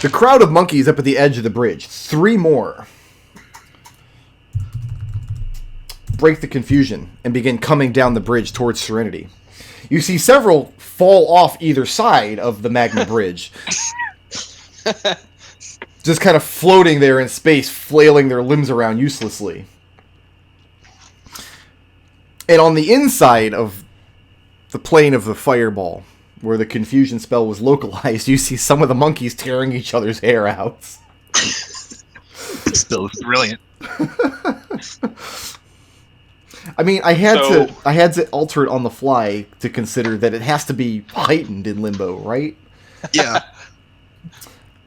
The crowd of monkeys up at the edge of the bridge. 3 more break the confusion and begin coming down the bridge towards Serenity. You see several fall off either side of the magma bridge. Just kind of floating there in space, flailing their limbs around uselessly. And on the inside of the plane of the fireball, where the confusion spell was localized, you see some of the monkeys tearing each other's hair out. Still brilliant. I mean, I had to alter it on the fly to consider that it has to be heightened in Limbo, right? Yeah.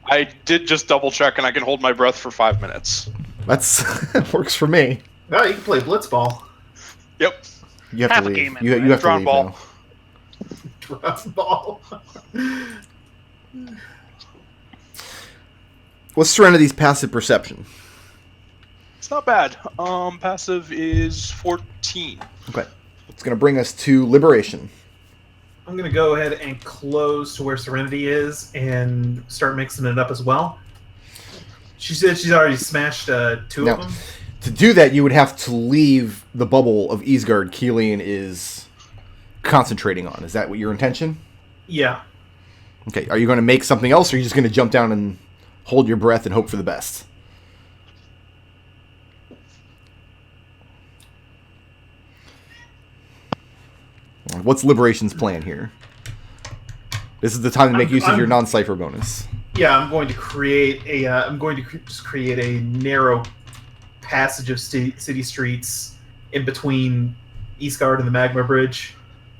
I did just double check, and I can hold my breath for 5 minutes. That works for me. Oh, you can play Blitzball. Yep. You have Half to a leave. game in, You have to Drawn leave ball. now. Ball. What's Serenity's passive perception? It's not bad. Passive is 14. Okay. It's going to bring us to Liberation. I'm going to go ahead and close to where Serenity is and start mixing it up as well. She said she's already smashed 2 of them. To do that, you would have to leave the bubble of Easgard Kelian is concentrating on. Is that what your intention? Yeah. Okay. Are you going to make something else, or are you just going to jump down and hold your breath and hope for the best? What's Liberation's plan here? This is the time to make use of your non-cipher bonus. Yeah, I'm going to create a. Just create a narrow passage of city streets in between Eastgard and the Magma Bridge.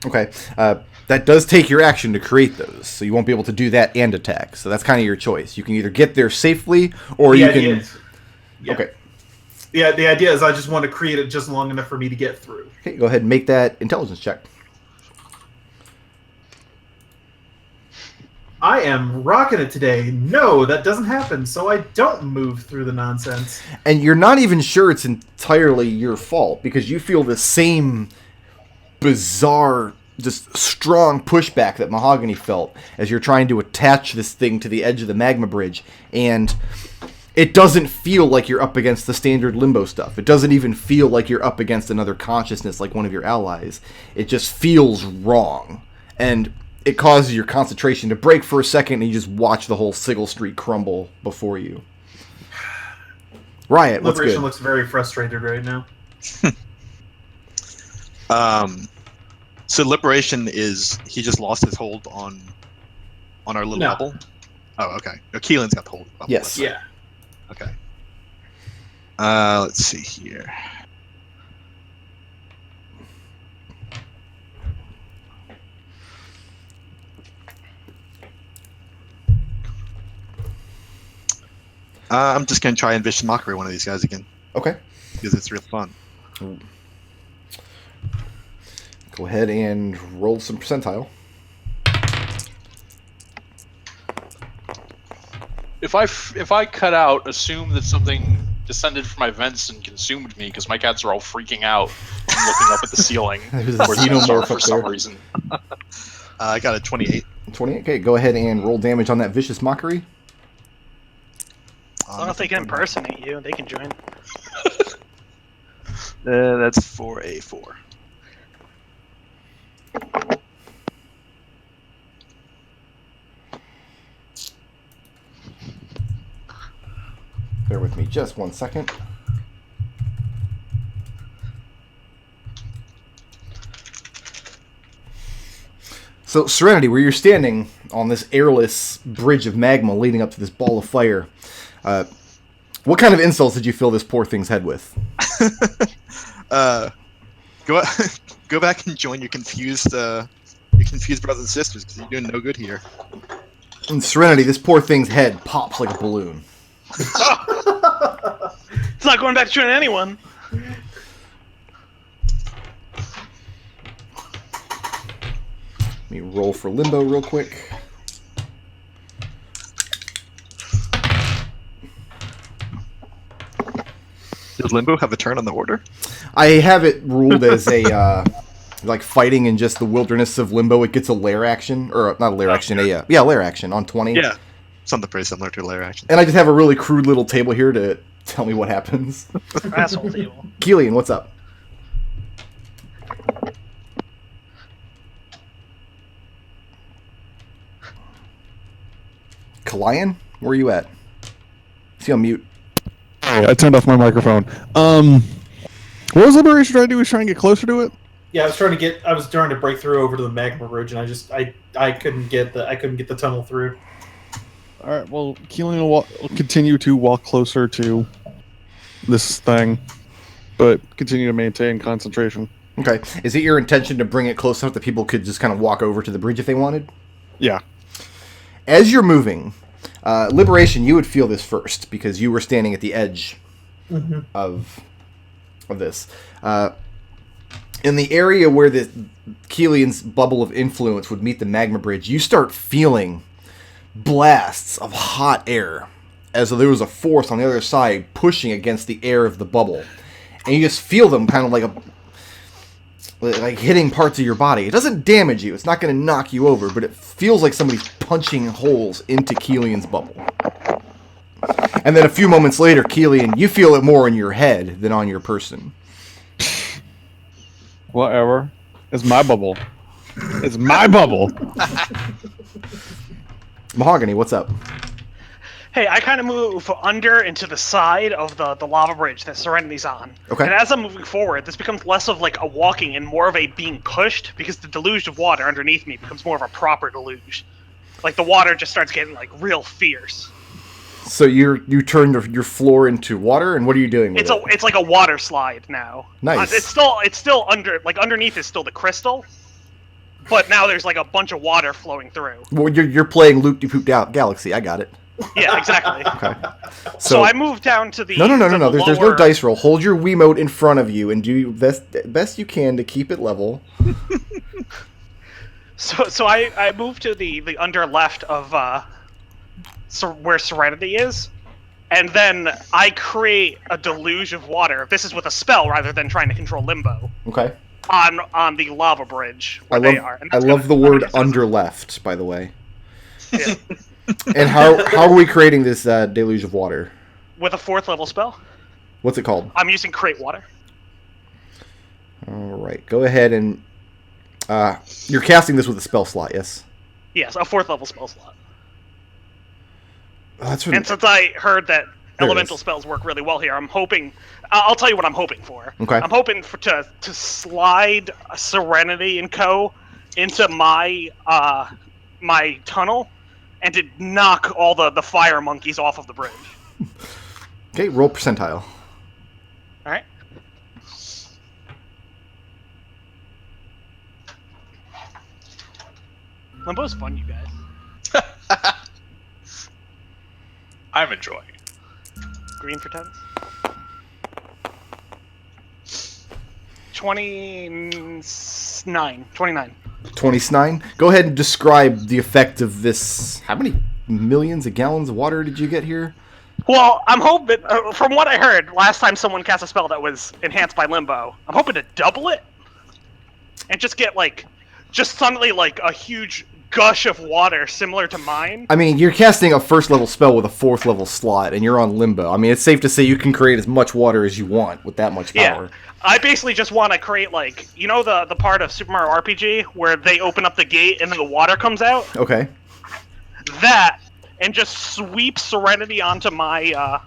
Okay. That does take your action to create those, so you won't be able to do that and attack. So that's kind of your choice. You can either get there safely, or you can. Yeah. Okay. Yeah, the idea is I just want to create it just long enough for me to get through. Okay, go ahead and make that intelligence check. I am rocking it today. No, that doesn't happen, so I don't move through the nonsense. And you're not even sure it's entirely your fault, because you feel the same bizarre, just strong pushback that Mahogany felt as you're trying to attach this thing to the edge of the magma bridge. And it doesn't feel like you're up against the standard Limbo stuff. It doesn't even feel like you're up against another consciousness like one of your allies. It just feels wrong. And it causes your concentration to break for a second, and you just watch the whole Sigil Street crumble before you. Riot, what's good? Liberation looks very frustrated right now. So Liberation is he just lost his hold on our little bubble? Oh, okay. No, Keelan's got the hold. Bubble. Yes. Yeah. Okay. Let's see here. I'm just going to try and Vicious Mockery one of these guys again. Okay. Because it's real fun. Go ahead and roll some percentile. If I cut out, assume that something descended from my vents and consumed me, because my cats are all freaking out and looking up at the ceiling. There's a where the vents are xenomorph for up some there. reason. I got a 28. 28. Okay, go ahead and roll damage on that Vicious Mockery. As long as they can impersonate you, they can join. That's 4A4. Bear with me just 1 second. So, Serenity, where you're standing on this airless bridge of magma leading up to this ball of fire, what kind of insults did you fill this poor thing's head with? Go back and join your confused brothers and sisters, because you're doing no good here. In Serenity, this poor thing's head pops like a balloon. It's not going back to join anyone. Let me roll for Limbo real quick. Does Limbo have a turn on the order? I have it ruled as a like fighting in just the wilderness of Limbo. It gets a lair action, or not a lair action, lair action on 20. Yeah. Something pretty similar to layer action. And I just have a really crude little table here to tell me what happens. Asshole table. Kelian, what's up? Kelian, where are you at? See, on mute. I turned off my microphone. What was Liberation trying to do? Was trying to get closer to it? Yeah, I was trying to break through over to the magma bridge, and I couldn't get the tunnel through. All right. Well, Kelian will continue to walk closer to this thing, but continue to maintain concentration. Okay. Is it your intention to bring it close enough that people could just kind of walk over to the bridge if they wanted? Yeah. As you're moving, Liberation, you would feel this first because you were standing at the edge of this. In the area where the Kelian's bubble of influence would meet the magma bridge, you start feeling blasts of hot air, as though there was a force on the other side pushing against the air of the bubble, and you just feel them kind of like hitting parts of your body. It doesn't damage you; it's not going to knock you over, but it feels like somebody's punching holes into Kelian's bubble. And then a few moments later, Kelian, you feel it more in your head than on your person. Whatever. It's my bubble. It's my bubble. Mahogany, what's up? Hey, I kind of move under into the side of the lava bridge that Serenity's on. Okay. And as I'm moving forward, this becomes less of like a walking and more of a being pushed, because the deluge of water underneath me becomes more of a proper deluge. Like the water just starts getting like real fierce. So you turn your floor into water, and what are you doing with it? It's like a water slide now. Nice. It's still under, like underneath is still the crystal, but now there's like a bunch of water flowing through. Well, you're playing Loop-de-Poop Galaxy. I got it. Yeah, exactly. Okay. So I moved down to the No. to There's no dice roll. Hold your Wiimote in front of you and do best you can to keep it level. So I moved to the under left of where Serenity is, and then I create a deluge of water. This is with a spell rather than trying to control limbo. Okay. On the lava bridge where they are. And I that's love the gonna- word I mean, under left, by the way. yeah. And how are we creating this deluge of water? With a 4th level spell. What's it called? I'm using create water. All right. Go ahead and you're casting this with a spell slot, yes? Yes, a 4th level spell slot. Oh, that's really... And since I heard that There it elemental is. spells work really well here, I'm hoping. I'll tell you what I'm hoping for. Okay. I'm hoping to slide Serenity and Co. into my my tunnel, and to knock all the fire monkeys off of the bridge. Okay, roll percentile. All right. Limbo's fun, you guys. I'm enjoying it. Green for 10s. 29. 29. Go ahead and describe the effect of this. How many millions of gallons of water did you get here? Well, I'm hoping, from what I heard last time someone cast a spell that was enhanced by Limbo, I'm hoping to double it and just get just suddenly a huge gush of water similar to mine. I mean, you're casting a 1st level spell with a 4th level slot, and you're on Limbo. I mean, it's safe to say you can create as much water as you want with that much power. Yeah, I basically just want to create the part of Super Mario RPG where they open up the gate and then the water comes out. Okay. That, and just sweep Serenity onto my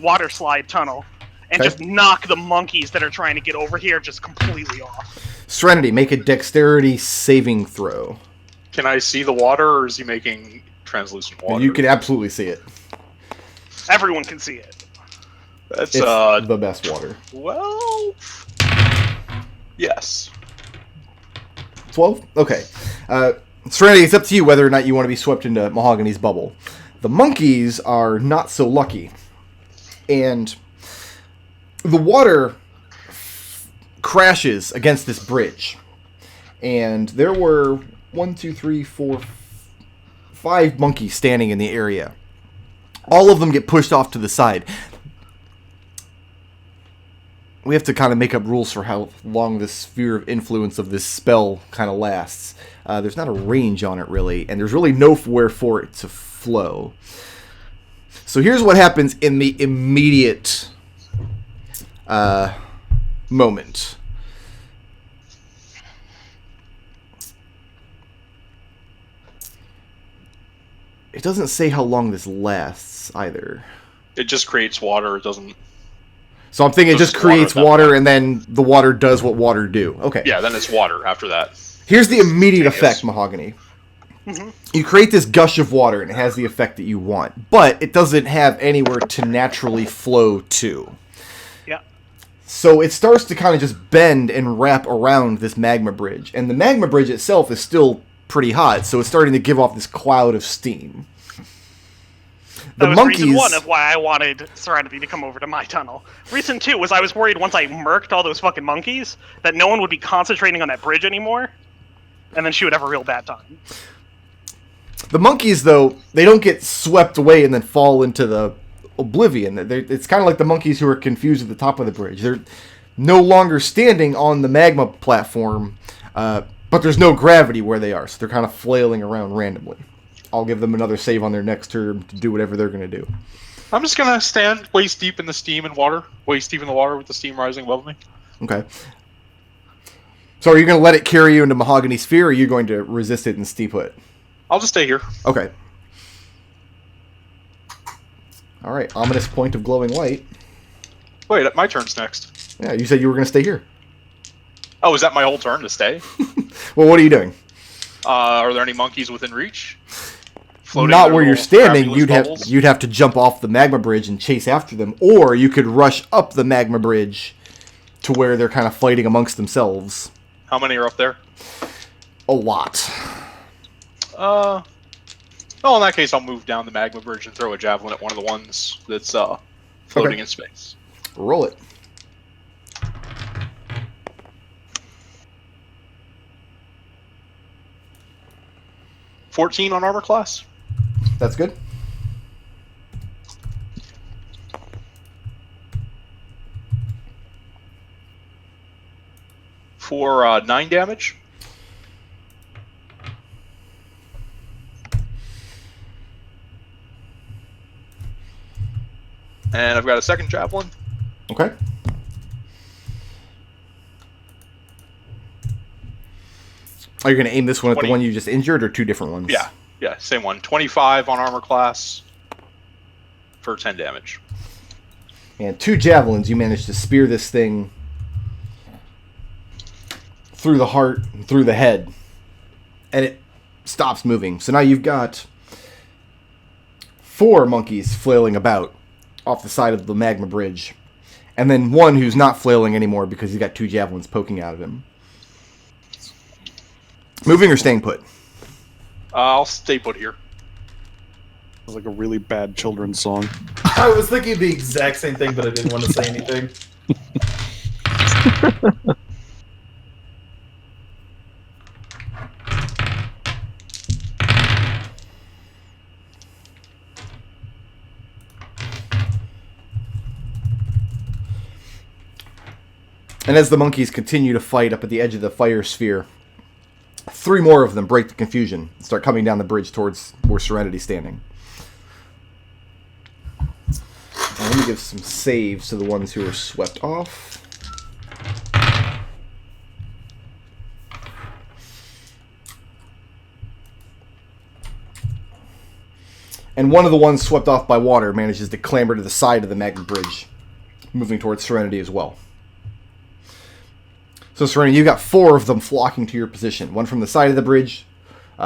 water slide tunnel, and Okay. just knock the monkeys that are trying to get over here just completely off. Serenity, make a dexterity saving throw. Can I see the water, or is he making translucent water? You can absolutely see it. Everyone can see it. That's It's the best water. well, yes. 12? Okay. Serenity, it's up to you whether or not you want to be swept into Mahogany's bubble. The monkeys are not so lucky. And the water crashes against this bridge. And there were 5 monkeys standing in the area. All of them get pushed off to the side. we have to kind of make up rules for how long this sphere of influence of this spell kind of lasts. There's not a range on it, really, and there's really nowhere for it to flow. So here's what happens in the immediate moment. It doesn't say how long this lasts, either. It just creates water. It doesn't... So I'm thinking it just creates water, and then the water does what water do. Okay. Yeah, then it's water after that. Here's the immediate effect, Mahogany. Mm-hmm. You create this gush of water, and it has the effect that you want. But it doesn't have anywhere to naturally flow to. Yeah. So it starts to kind of just bend and wrap around this magma bridge. And the magma bridge itself is still pretty hot, so it's starting to give off this cloud of steam. That was reason one of why I wanted Serenity to come over to my tunnel. Reason two was I was worried once I murked all those fucking monkeys that no one would be concentrating on that bridge anymore, and then she would have a real bad time. The monkeys, though, they don't get swept away and then fall into the oblivion. It's kind of like the monkeys who are confused at the top of the bridge. They're no longer standing on the magma platform, but there's no gravity where they are, so they're kind of flailing around randomly. I'll give them another save on their next turn to do whatever they're going to do. I'm just going to stand waist deep in the steam and water. Waist deep in the water with the steam rising above me. Okay. So are you going to let it carry you into Mahogany Sphere, or are you going to resist it and stay put? I'll just stay here. Okay. Alright, ominous point of glowing light. Wait, my turn's next. Yeah, you said you were going to stay here. Oh, is that my whole turn to stay? Well, what are you doing? Are there any monkeys within reach? Floating Not where you're standing. bubbles? You'd have to jump off the magma bridge and chase after them, or you could rush up the magma bridge to where they're kind of fighting amongst themselves. How many are up there? A lot. Well, in that case, I'll move down the magma bridge and throw a javelin at one of the ones that's floating in space. Roll it. $14 on armor class. That's good. For 9 damage. And I've got a second javelin. Okay. Are you going to aim this one at 20. the one you just injured, or two different ones? Yeah, same one. 25 on armor class for 10 damage. And 2 javelins, you managed to spear this thing through the heart and through the head. And it stops moving. So now you've got 4 monkeys flailing about off the side of the magma bridge. And then one who's not flailing anymore because he's got 2 javelins poking out of him. Moving or staying put? I'll stay put here. It's like a really bad children's song. I was thinking the exact same thing, but I didn't want to say anything. And as the monkeys continue to fight up at the edge of the fire sphere, 3 more of them break the confusion and start coming down the bridge towards where Serenity's standing. Now, let me give some saves to the ones who are swept off. And one of the ones swept off by water manages to clamber to the side of the magma bridge, moving towards Serenity as well. So, Serenity, you've got 4 of them flocking to your position. 1 from the side of the bridge,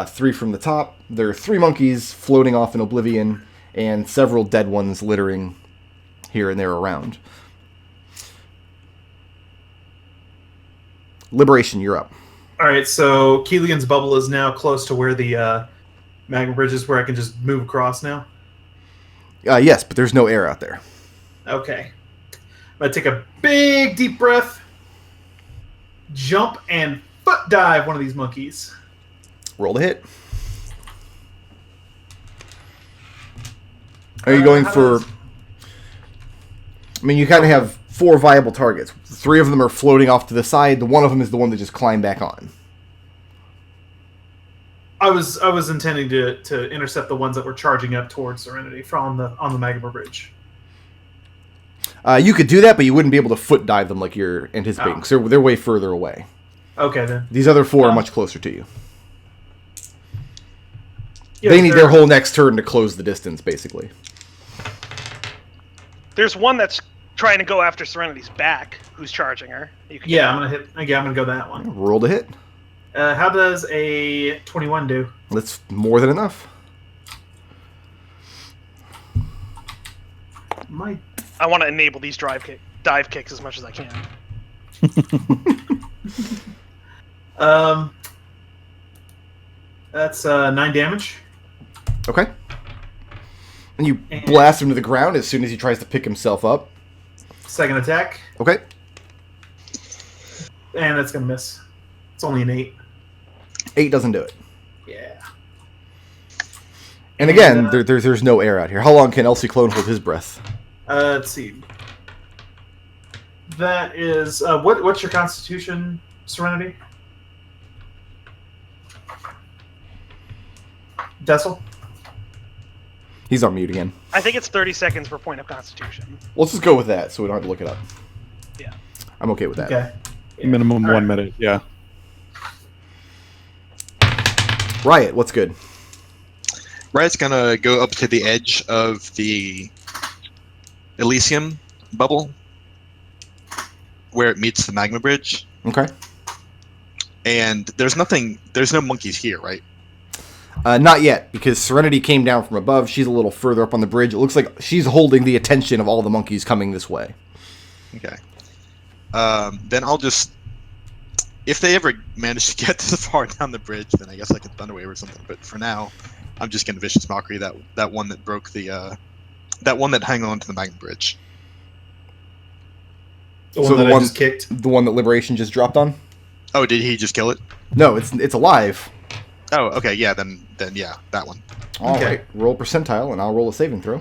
3 from the top. There are 3 monkeys floating off in oblivion, and several dead ones littering here and there around. Liberation, you're up. Alright, so Kelian's bubble is now close to where the magma bridge is, where I can just move across now? Yes, but there's no air out there. Okay. I'm going to take a big deep breath, jump, and foot dive one of these monkeys. Roll the hit. Are you going for... I mean, you kind of have 4 viable targets. 3 of them are floating off to the side. The one of them is the one that just climbed back on. I was intending to intercept the ones that were charging up towards Serenity on the Magma Bridge. You could do that, but you wouldn't be able to foot dive them like you're anticipating, because they're way further away. Okay, then. These other 4 are much closer to you. Yeah, They need their whole next turn to close the distance, basically. There's one that's trying to go after Serenity's back, who's charging her. You can Yeah, I'm gonna go that one. Roll to hit. How does a 21 do? That's more than enough. I want to enable these dive kicks as much as I can. That's 9 damage. Okay. And you blast him to the ground as soon as he tries to pick himself up. Second attack. Okay. And that's gonna miss. It's only an 8. 8 doesn't do it. Yeah. And again, there's no air out here. How long can Elsie Clone hold his breath? Let's see. That is what's your Constitution, Serenity? Destil? He's on mute again. I think it's 30 seconds per point of Constitution. Let's just go with that, so we don't have to look it up. Yeah. I'm okay with that. Okay. Minimum All 1 right. minute, yeah. Riot, what's good? Riot's gonna go up to the edge of the Elysium bubble, where it meets the magma bridge. Okay. And there's no monkeys here, right? Not yet, because Serenity came down from above. She's a little further up on the bridge. It looks like she's holding the attention of all the monkeys coming this way. Okay. Then I'll just... If they ever manage to get this far down the bridge, then I guess I can Thunderwave or something. But for now, I'm just going to Vicious Mockery that one that broke the... that one that hung on to the magma bridge. The one that I just kicked. The one that Liberation just dropped on? Oh, did he just kill it? No, it's alive. Oh, okay, yeah, then yeah, that one. All Okay. right, roll percentile, and I'll roll a saving throw.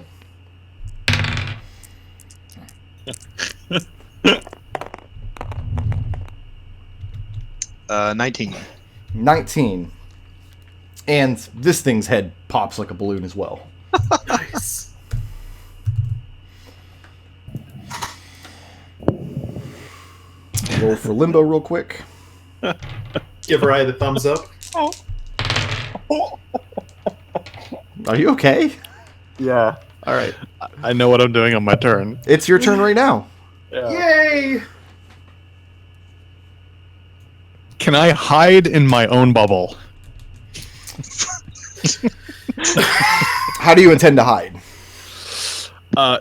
Uh, 19. 19. And this thing's head pops like a balloon as well. Nice. Roll for Limbo real quick. Give Riot a thumbs up. Are you okay? Yeah. All right. I know what I'm doing on my turn. It's your turn right now. Yeah. Yay! Can I hide in my own bubble? How do you intend to hide?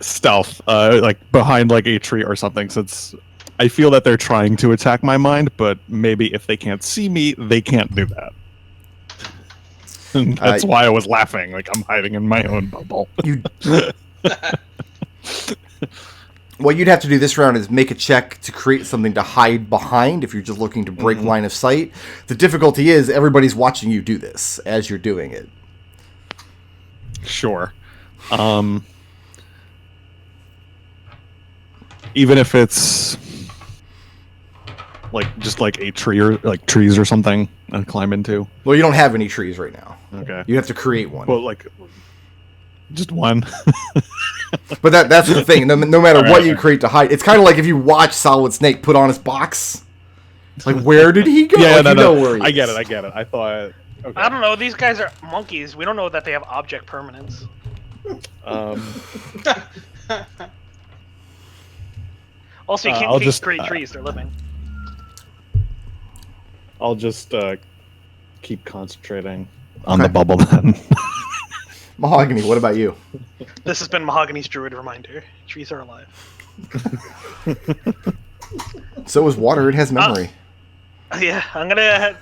Stealth. Like behind like a tree or something, since I feel that they're trying to attack my mind, but maybe if they can't see me, they can't do that. That's why I was laughing. Like, I'm hiding in my own bubble. What you'd have to do this round is make a check to create something to hide behind if you're just looking to break line of sight. The difficulty is everybody's watching you do this as you're doing it. Sure. Even if it's like just like a tree or like trees or something I climb into. Well, you don't have any trees right now. Okay. You have to create one. Well, like just one. But that's the thing. No matter All what right. you create to hide, it's kind of like if you watch Solid Snake put on his box. It's like, where did he go? Yeah, Like, no, you no. know where he I get is. it. I thought. Okay. I don't know. These guys are monkeys. We don't know that they have object permanence. Also, you I'll can't just, create trees. They're living. I'll just keep concentrating on the bubble then. Mahogany, what about you? This has been Mahogany's Druid reminder. Trees are alive. So is water. It has memory. Yeah, I'm gonna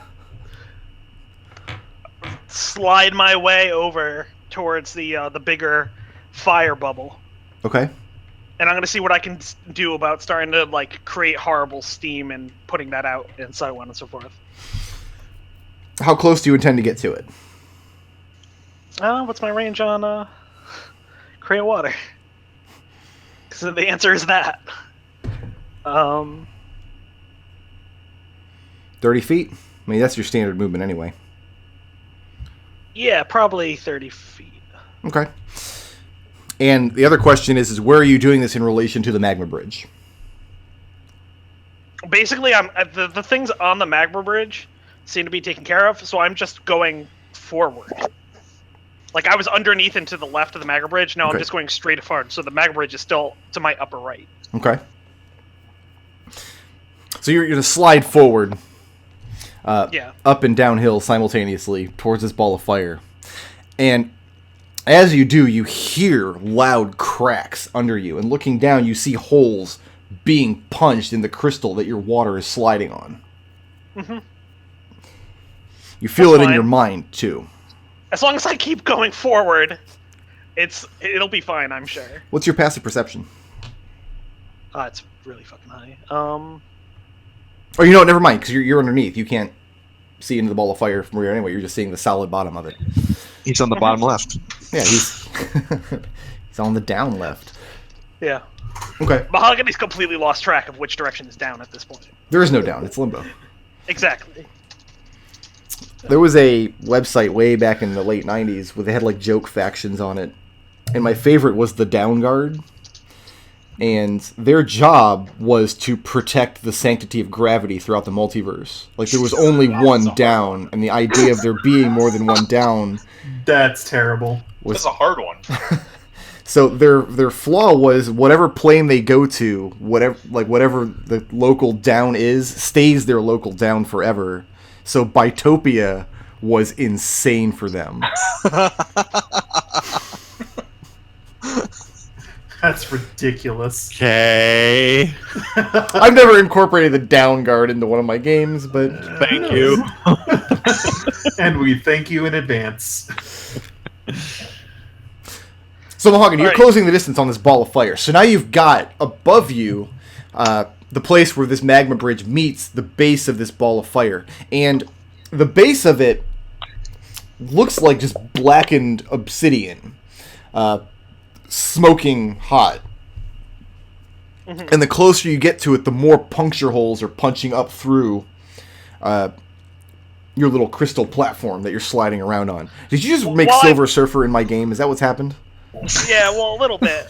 slide my way over towards the bigger fire bubble, Okay. and I'm gonna see what I can do about starting to like create horrible steam and putting that out, and so on and so forth. How close do you intend to get to it? What's my range on create water? Because the answer is that. 30 feet? I mean, that's your standard movement anyway. Yeah, probably 30 feet. Okay. And the other question is where are you doing this in relation to the magma bridge? Basically, I'm the things on the magma bridge seem to be taken care of, so I'm just going forward. Like, I was underneath and to the left of the magma bridge, now I'm just going straight forward, so the magma bridge is still to my upper right. Okay. So you're going to slide forward, up and downhill simultaneously towards this ball of fire. And as you do, you hear loud cracks under you. And looking down, you see holes being punched in the crystal that your water is sliding on. Mm-hmm. You feel it in your mind, too. As long as I keep going forward, it'll be fine, I'm sure. What's your passive perception? It's really fucking high. Oh, you know what? Never mind, because you're underneath. You can't see into the ball of fire from where you're anyway. You're just seeing the solid bottom of it. He's on the bottom left. Yeah, he's he's on the down left. Yeah. Okay. Mahogany's completely lost track of which direction is down at this point. There is no down. It's limbo. Exactly. There was a website way back in the late 90s where they had like joke factions on it. And my favorite was the Down Guard. And their job was to protect the sanctity of gravity throughout the multiverse. Like, there was only one down, and the idea of there being more than one down... That's terrible. That's a hard one. So their flaw was whatever plane they go to, whatever the local down is, stays their local down forever. So Bitopia was insane for them. That's ridiculous. Okay. I've never incorporated the Down Guard into one of my games, but... Thank you. And we thank you in advance. So, Mahogany, you're closing the distance on this ball of fire. So now you've got above you the place where this magma bridge meets the base of this ball of fire. And the base of it looks like just blackened obsidian. Smoking hot. Mm-hmm. And the closer you get to it, the more puncture holes are punching up through your little crystal platform that you're sliding around on. Did you just make Silver Surfer in my game? Is that what's happened? Yeah, well, a little bit.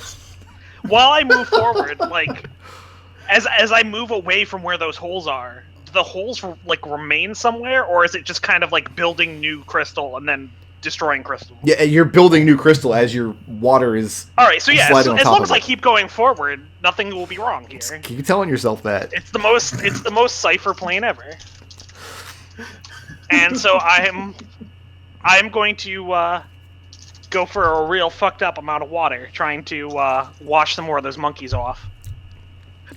While I move forward, like, as I move away from where those holes are, do the holes, like, remain somewhere? Or is it just kind of like building new crystal and then destroying crystal? Yeah, you're building new crystal as your water is. All right, so yeah, as long as I it. keep going forward, nothing will be wrong here. Keep telling yourself that. It's the most cipher plane ever. And so I'm going to go for a real fucked up amount of water, trying to wash some more of those monkeys off.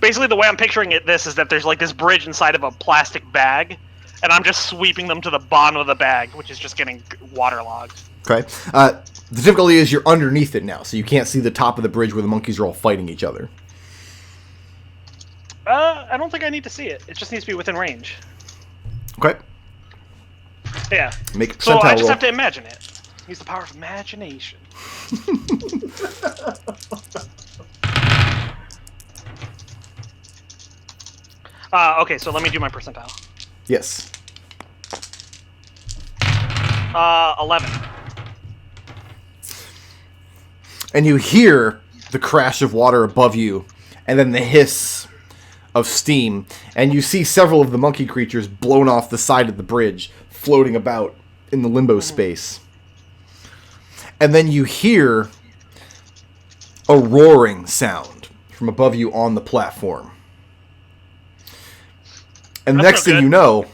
Basically, the way I'm picturing this is that there's like this bridge inside of a plastic bag, and I'm just sweeping them to the bottom of the bag, which is just getting waterlogged. Okay. The difficulty is you're underneath it now, so you can't see the top of the bridge where the monkeys are all fighting each other. I don't think I need to see it. It just needs to be within range. Okay. Yeah. Make a percentile So I just roll. have to imagine it. Use the power of imagination. Okay, so let me do my percentile. Yes. 11. And you hear the crash of water above you, and then the hiss of steam, and you see several of the monkey creatures blown off the side of the bridge, floating about in the limbo space. And then you hear a roaring sound from above you on the platform. And That's next no thing you know,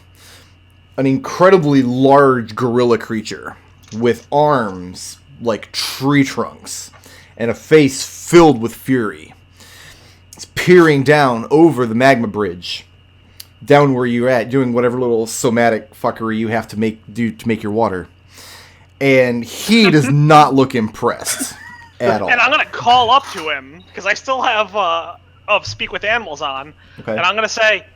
an incredibly large gorilla creature with arms like tree trunks and a face filled with fury. It's peering down over the magma bridge, down where you're at, doing whatever little somatic fuckery you have to do to make your water. And he does not look impressed at all. And I'm going to call up to him, because I still have Speak with Animals on, Okay. and I'm going to say,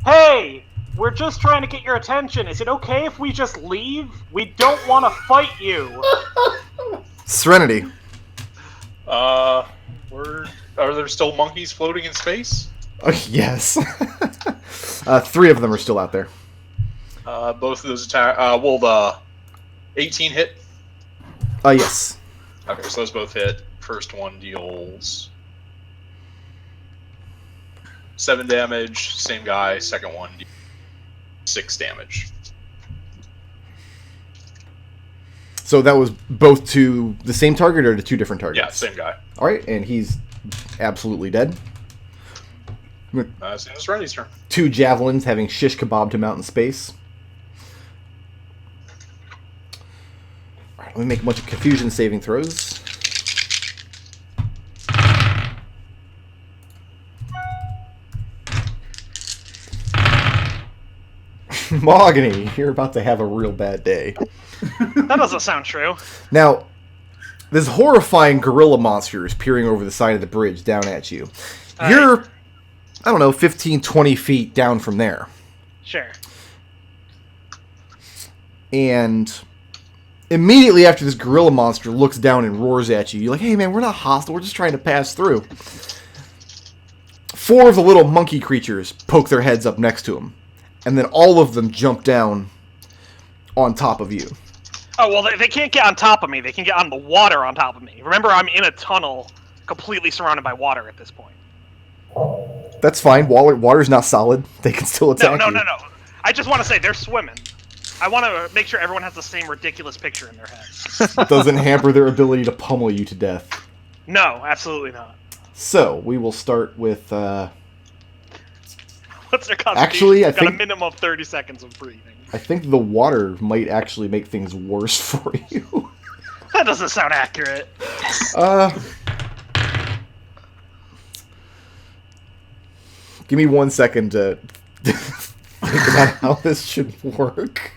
"Hey, we're just trying to get your attention. Is it okay if we just leave? We don't want to fight you." Serenity. Are there still monkeys floating in space? Yes. 3 of them are still out there. Both of those attack. Will the 18 hit? Yes. Okay, so those both hit. First one deals 7 damage. Same guy. Second one deals 6 damage. So that was both to the same target or to 2 different targets? Yeah, same guy. All right, and he's absolutely dead. It's Serenity's turn. 2 javelins having shish kebabbed him out in space. All right, let me make a bunch of confusion saving throws. Mahogany, you're about to have a real bad day. That doesn't sound true. Now, this horrifying gorilla monster is peering over the side of the bridge down at you. You're, I don't know, 15, 20 feet down from there. Sure. And immediately after this gorilla monster looks down and roars at you, you're like, hey man, we're not hostile, we're just trying to pass through. 4 of the little monkey creatures poke their heads up next to him. And then all of them jump down on top of you. Oh, well, they can't get on top of me. They can get on the water on top of me. Remember, I'm in a tunnel completely surrounded by water at this point. That's fine. Water's not solid. They can still attack you. No. I just want to say they're swimming. I want to make sure everyone has the same ridiculous picture in their head. Doesn't hamper their ability to pummel you to death. No, absolutely not. So, we will start with... What's their constitution? Actually, I They've got think- a minimum of 30 seconds of breathing. I think the water might actually make things worse for you. That doesn't sound accurate. Give me 1 second to think about how this should work.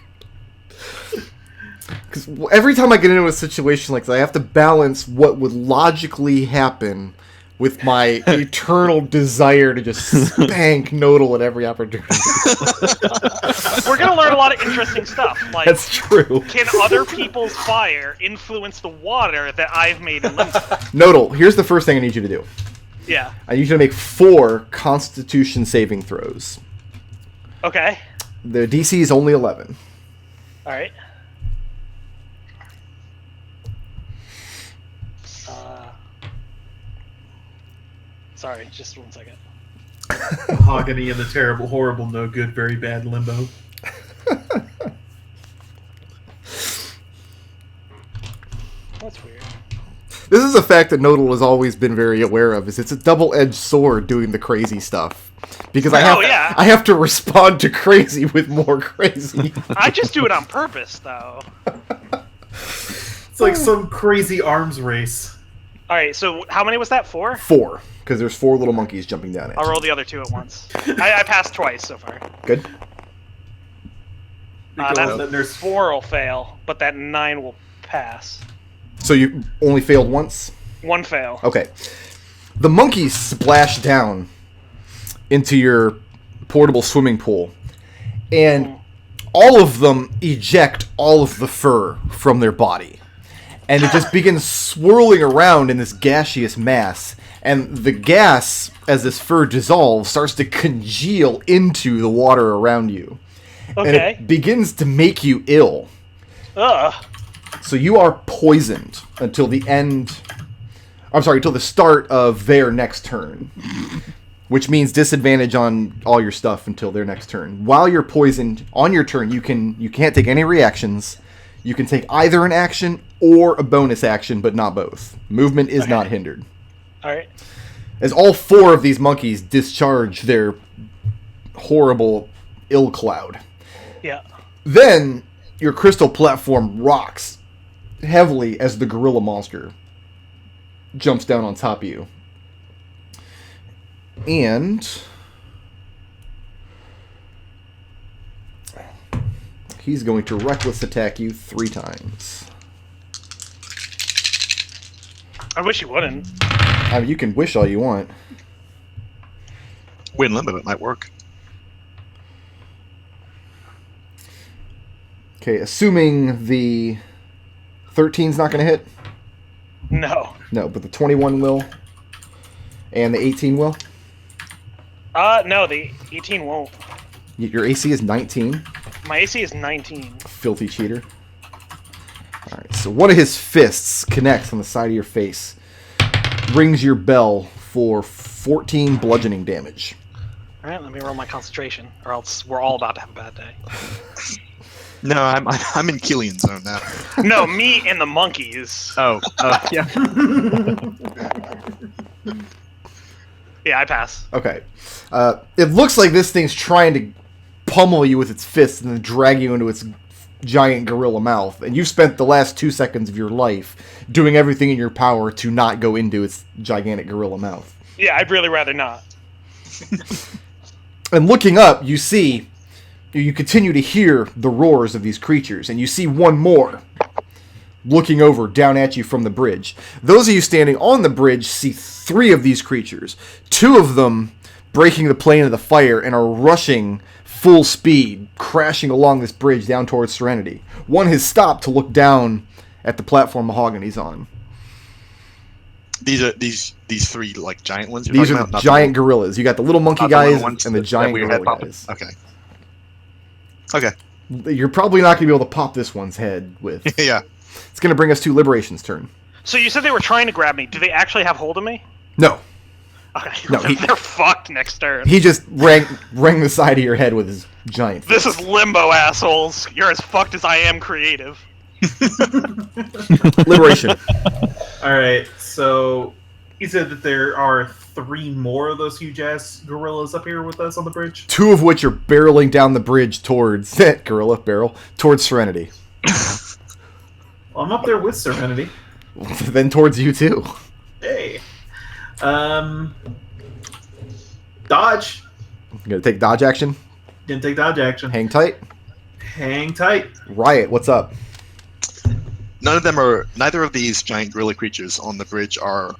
Because every time I get into a situation like this, I have to balance what would logically happen with my eternal desire to just spank Nodal at every opportunity. We're going to learn a lot of interesting stuff. Like, That's true. can other people's fire influence the water that I've made in limbo? Nodal, here's the first thing I need you to do. Yeah. I need you to make 4 Constitution saving throws. Okay. The DC is only 11. All right. Sorry, just 1 second. Mahogany and the terrible, horrible, no good, very bad limbo. That's weird. This is a fact that Nodal has always been very aware of. Is it's a double-edged sword doing the crazy stuff. Because I have to respond to crazy with more crazy. I just do it on purpose, though. It's like some crazy arms race. All right, so how many was that? 4? 4, because there's 4 little monkeys jumping down at I'll you. roll the other 2 at once. I passed twice so far. Good. That 4 will fail, but that 9 will pass. So you only failed once? 1 fail. Okay. The monkeys splash down into your portable swimming pool, and all of them eject all of the fur from their body. And it just begins swirling around in this gaseous mass. And the gas, as this fur dissolves, starts to congeal into the water around you. Okay. And it begins to make you ill. Ugh. So you are poisoned until the end... until the start of their next turn. Which means disadvantage on all your stuff until their next turn. While you're poisoned, on your turn, you can't take any reactions. You can take either an action or a bonus action, but not both. Movement is not hindered. Alright. As all 4 of these monkeys discharge their horrible ill cloud. Yeah. Then your crystal platform rocks heavily as the gorilla monster jumps down on top of you. And he's going to reckless attack you 3 times. I wish you wouldn't. I mean, you can wish all you want. Win limbo, it might work. Okay, assuming the 13's not going to hit? No. No, but the 21 will. And the 18 will? No, the 18 won't. Your AC is 19. My AC is 19. Filthy cheater. Alright, so one of his fists connects on the side of your face. Rings your bell for 14 bludgeoning damage. Alright, let me roll my concentration, or else we're all about to have a bad day. No, I'm in Kelian zone now. No, me and the monkeys. Oh, yeah. Yeah, I pass. Okay. It looks like this thing's trying to pummel you with its fists and then drag you into its giant gorilla mouth. And you've spent the last 2 seconds of your life doing everything in your power to not go into its gigantic gorilla mouth. Yeah, I'd really rather not. And looking up, you continue to hear the roars of these creatures, and you see one more looking over down at you from the bridge. Those of you standing on the bridge see 3 of these creatures. 2 of them breaking the plane of the fire and are rushing full speed, crashing along this bridge down towards Serenity. One has stopped to look down at the platform Mahogany's on. These are these 3 like giant ones. These are the giant gorillas. You got the little monkey guys and the giant gorilla guys. Okay. Okay. You're probably not going to be able to pop this one's head with. Yeah. It's going to bring us to Liberation's turn. So you said they were trying to grab me. Do they actually have hold of me? No. Okay. No, They're fucked next turn. He just rang the side of your head with his giant fist. This is limbo, assholes. You're as fucked as I am creative. Liberation. Alright, so he said that there are 3 more of those huge ass gorillas up here with us on the bridge. 2 of which are barreling down the bridge towards gorilla barrel towards Serenity. Well, I'm up there with Serenity. Then towards you too. Hey. Dodge. You gonna take dodge action? Didn't take dodge action. Hang tight. Hang tight. Riot, what's up? Neither of these giant gorilla creatures on the bridge are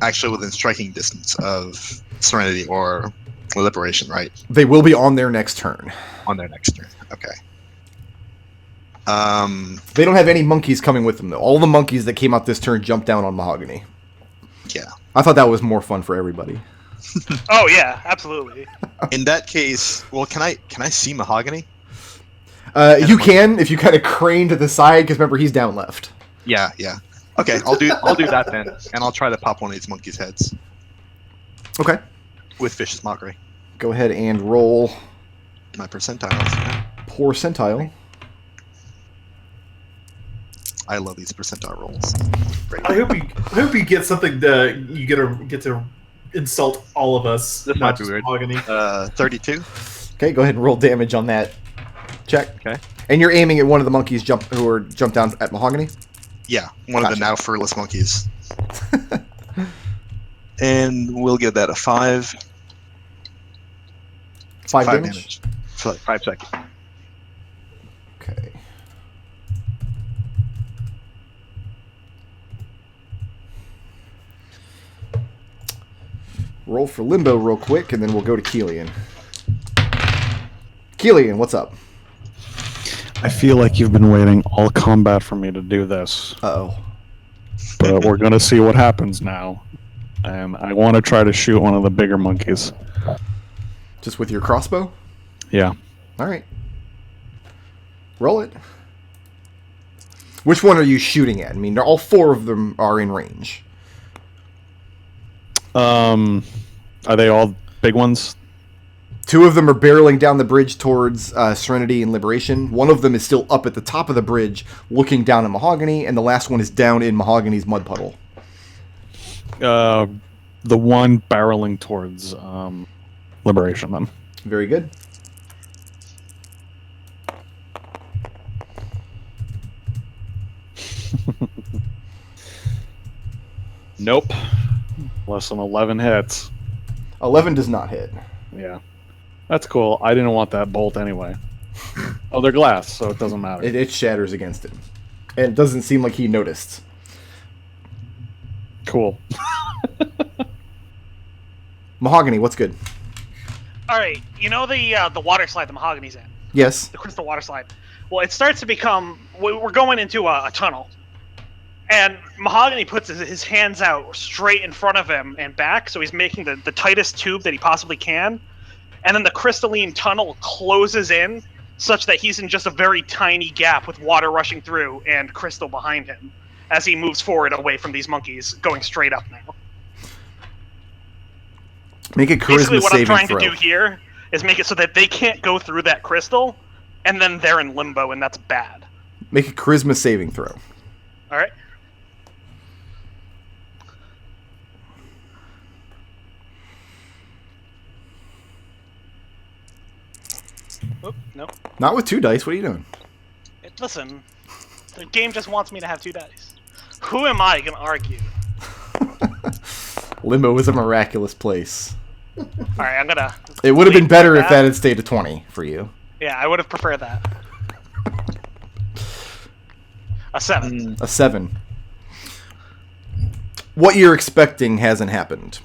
actually within striking distance of Serenity or Liberation, right? They will be on their next turn. On their next turn. Okay. They don't have any monkeys coming with them though. All the monkeys that came out this turn jumped down on Mahogany. Yeah. I thought that was more fun for everybody. Oh yeah, absolutely. In that case, well, can I see Mahogany? You can if you kind of crane to the side because remember he's down left. Yeah, yeah. Okay, I'll do that then, and I'll try to pop one of these monkeys' heads Okay. with Vicious Mockery. Go ahead and roll My percentiles. percentile. I love these percentile rolls. Great. I hope you get something that you get to insult all of us. This not might be just weird. Mahogany. 32. Okay, go ahead and roll damage on that check. Okay. And you're aiming at one of the monkeys who are jumped down at Mahogany? Yeah, one of the now furless monkeys. And we'll give that a 5. 5 damage? For like 5 seconds. Okay. Roll for Limbo real quick, and then we'll go to Kelian. Kelian, what's up? I feel like you've been waiting all combat for me to do this. Uh-oh. But we're going to see what happens now. And I want to try to shoot one of the bigger monkeys. Just with your crossbow? Yeah. All right. Roll it. Which one are you shooting at? I mean, all 4 of them are in range. Are they all big ones? 2 of them are barreling down the bridge towards Serenity and Liberation. One of them is still up at the top of the bridge looking down at Mahogany, and the last one is down in Mahogany's mud puddle. The one barreling towards Liberation, then. Very good. Nope. Less than 11 hits. 11 does not hit. Yeah. That's cool. I didn't want that bolt anyway. Oh, they're glass, so it doesn't matter. It shatters against him. And it doesn't seem like he noticed. Cool. Mahogany, what's good? All right, you know the water slide the Mahogany's in, Yes. the crystal water slide. Well, it starts to become. We're going into a tunnel, and Mahogany puts his hands out straight in front of him and back, so he's making the tightest tube that he possibly can. and then the crystalline tunnel closes in such that he's in just a very tiny gap with water rushing through and crystal behind him as he moves forward away from these monkeys, going straight up now. Make a charisma Basically, what I'm saving trying throw. to do here is make it so that they can't go through that crystal, and then they're in limbo, and that's bad. Make a charisma saving throw. All right. Oop, no. Not with 2 dice. What are you doing? Listen, the game just wants me to have 2 dice. Who am I going to argue? Limbo is a miraculous place. All right, I'm gonna. It would have been better if that had stayed a 20 for you. Yeah, I would have preferred that. A 7. A 7. What you're expecting hasn't happened.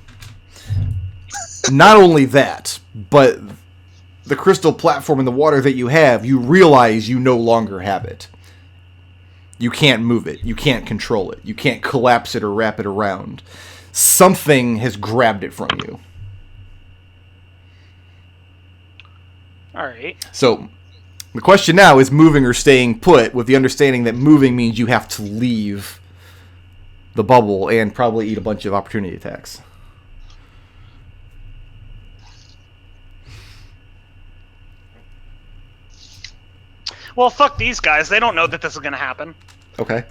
Not only that, but the crystal platform in the water that you have, you realize you no longer have it. You can't move it. You can't control it. You can't collapse it or wrap it around. Something has grabbed it from you. All right. So, the question now is moving or staying put, with the understanding that moving means you have to leave the bubble and probably eat a bunch of opportunity attacks. Well, fuck these guys. They don't know that this is gonna happen. Okay.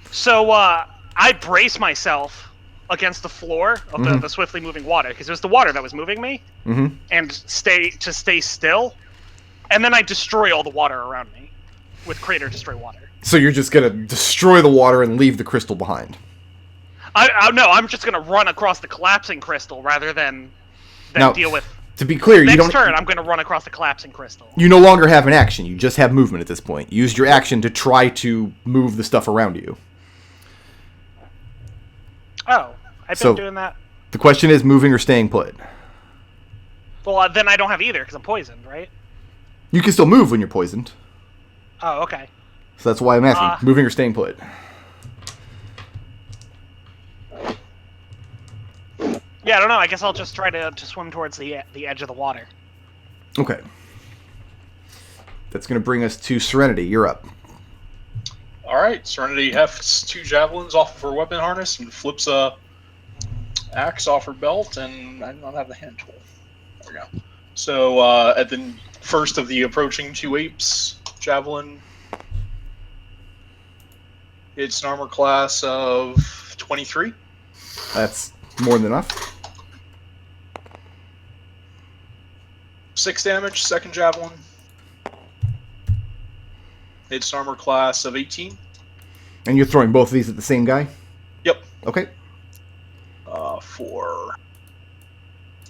So, I brace myself against the floor of the swiftly moving water, because it was the water that was moving me, and stay still, and then I destroy all the water around me with Crater Destroy Water. So you're just gonna destroy the water and leave the crystal behind? No, I'm just gonna run across the collapsing crystal rather than Now, deal with... To be clear, Next turn, I'm gonna run across the collapsing crystal. You no longer have an action. You just have movement at this point. You used your action to try to move the stuff around you. Oh, I've been doing that. The question is moving or staying put. Well, then I don't have either, because I'm poisoned, right? You can still move when you're poisoned. Oh, okay. So that's why I'm asking. Moving or staying put. Yeah, I don't know. I guess I'll just try to swim towards the edge of the water. Okay. That's going to bring us to Serenity. You're up. Alright, Serenity hefts 2 javelins off of her weapon harness and flips a axe off her belt, and I do not have the hand tool. There we go. So, at the first of the approaching 2 apes, javelin, it's an armor class of 23. That's more than enough. 6 damage, second javelin. It's an armor class of 18. And you're throwing both of these at the same guy? Yep. Okay. For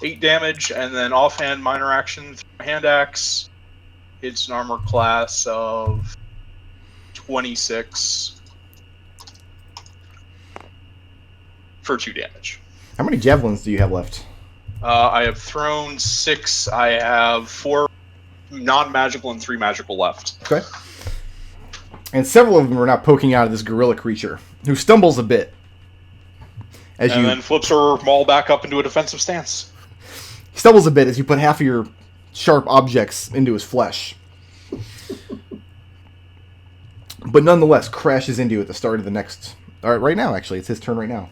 8 damage, and then offhand minor action, hand axe. It's an armor class of 26 for 2 damage. How many javelins do you have left? I have thrown 6. I have 4 non-magical and 3 magical left. Okay. And several of them are now poking out of this gorilla creature, who stumbles a bit. And then flips her maul back up into a defensive stance. He stumbles a bit as you put half of your sharp objects into his flesh. But nonetheless, crashes into you at the start of the next... Alright, right now, actually. It's his turn right now.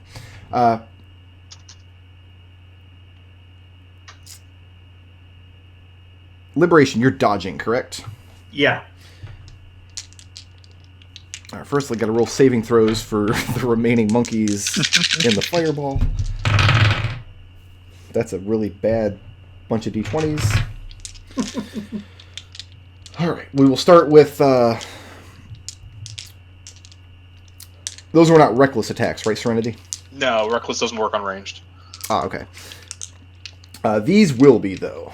Liberation, you're dodging, correct? Yeah. Alright, first I gotta roll saving throws for the remaining monkeys in the fireball. That's a really bad bunch of d20s. Alright, we will start with... Those were not reckless attacks, right, Serenity? No, reckless doesn't work on ranged. Ah, okay. These will be, though.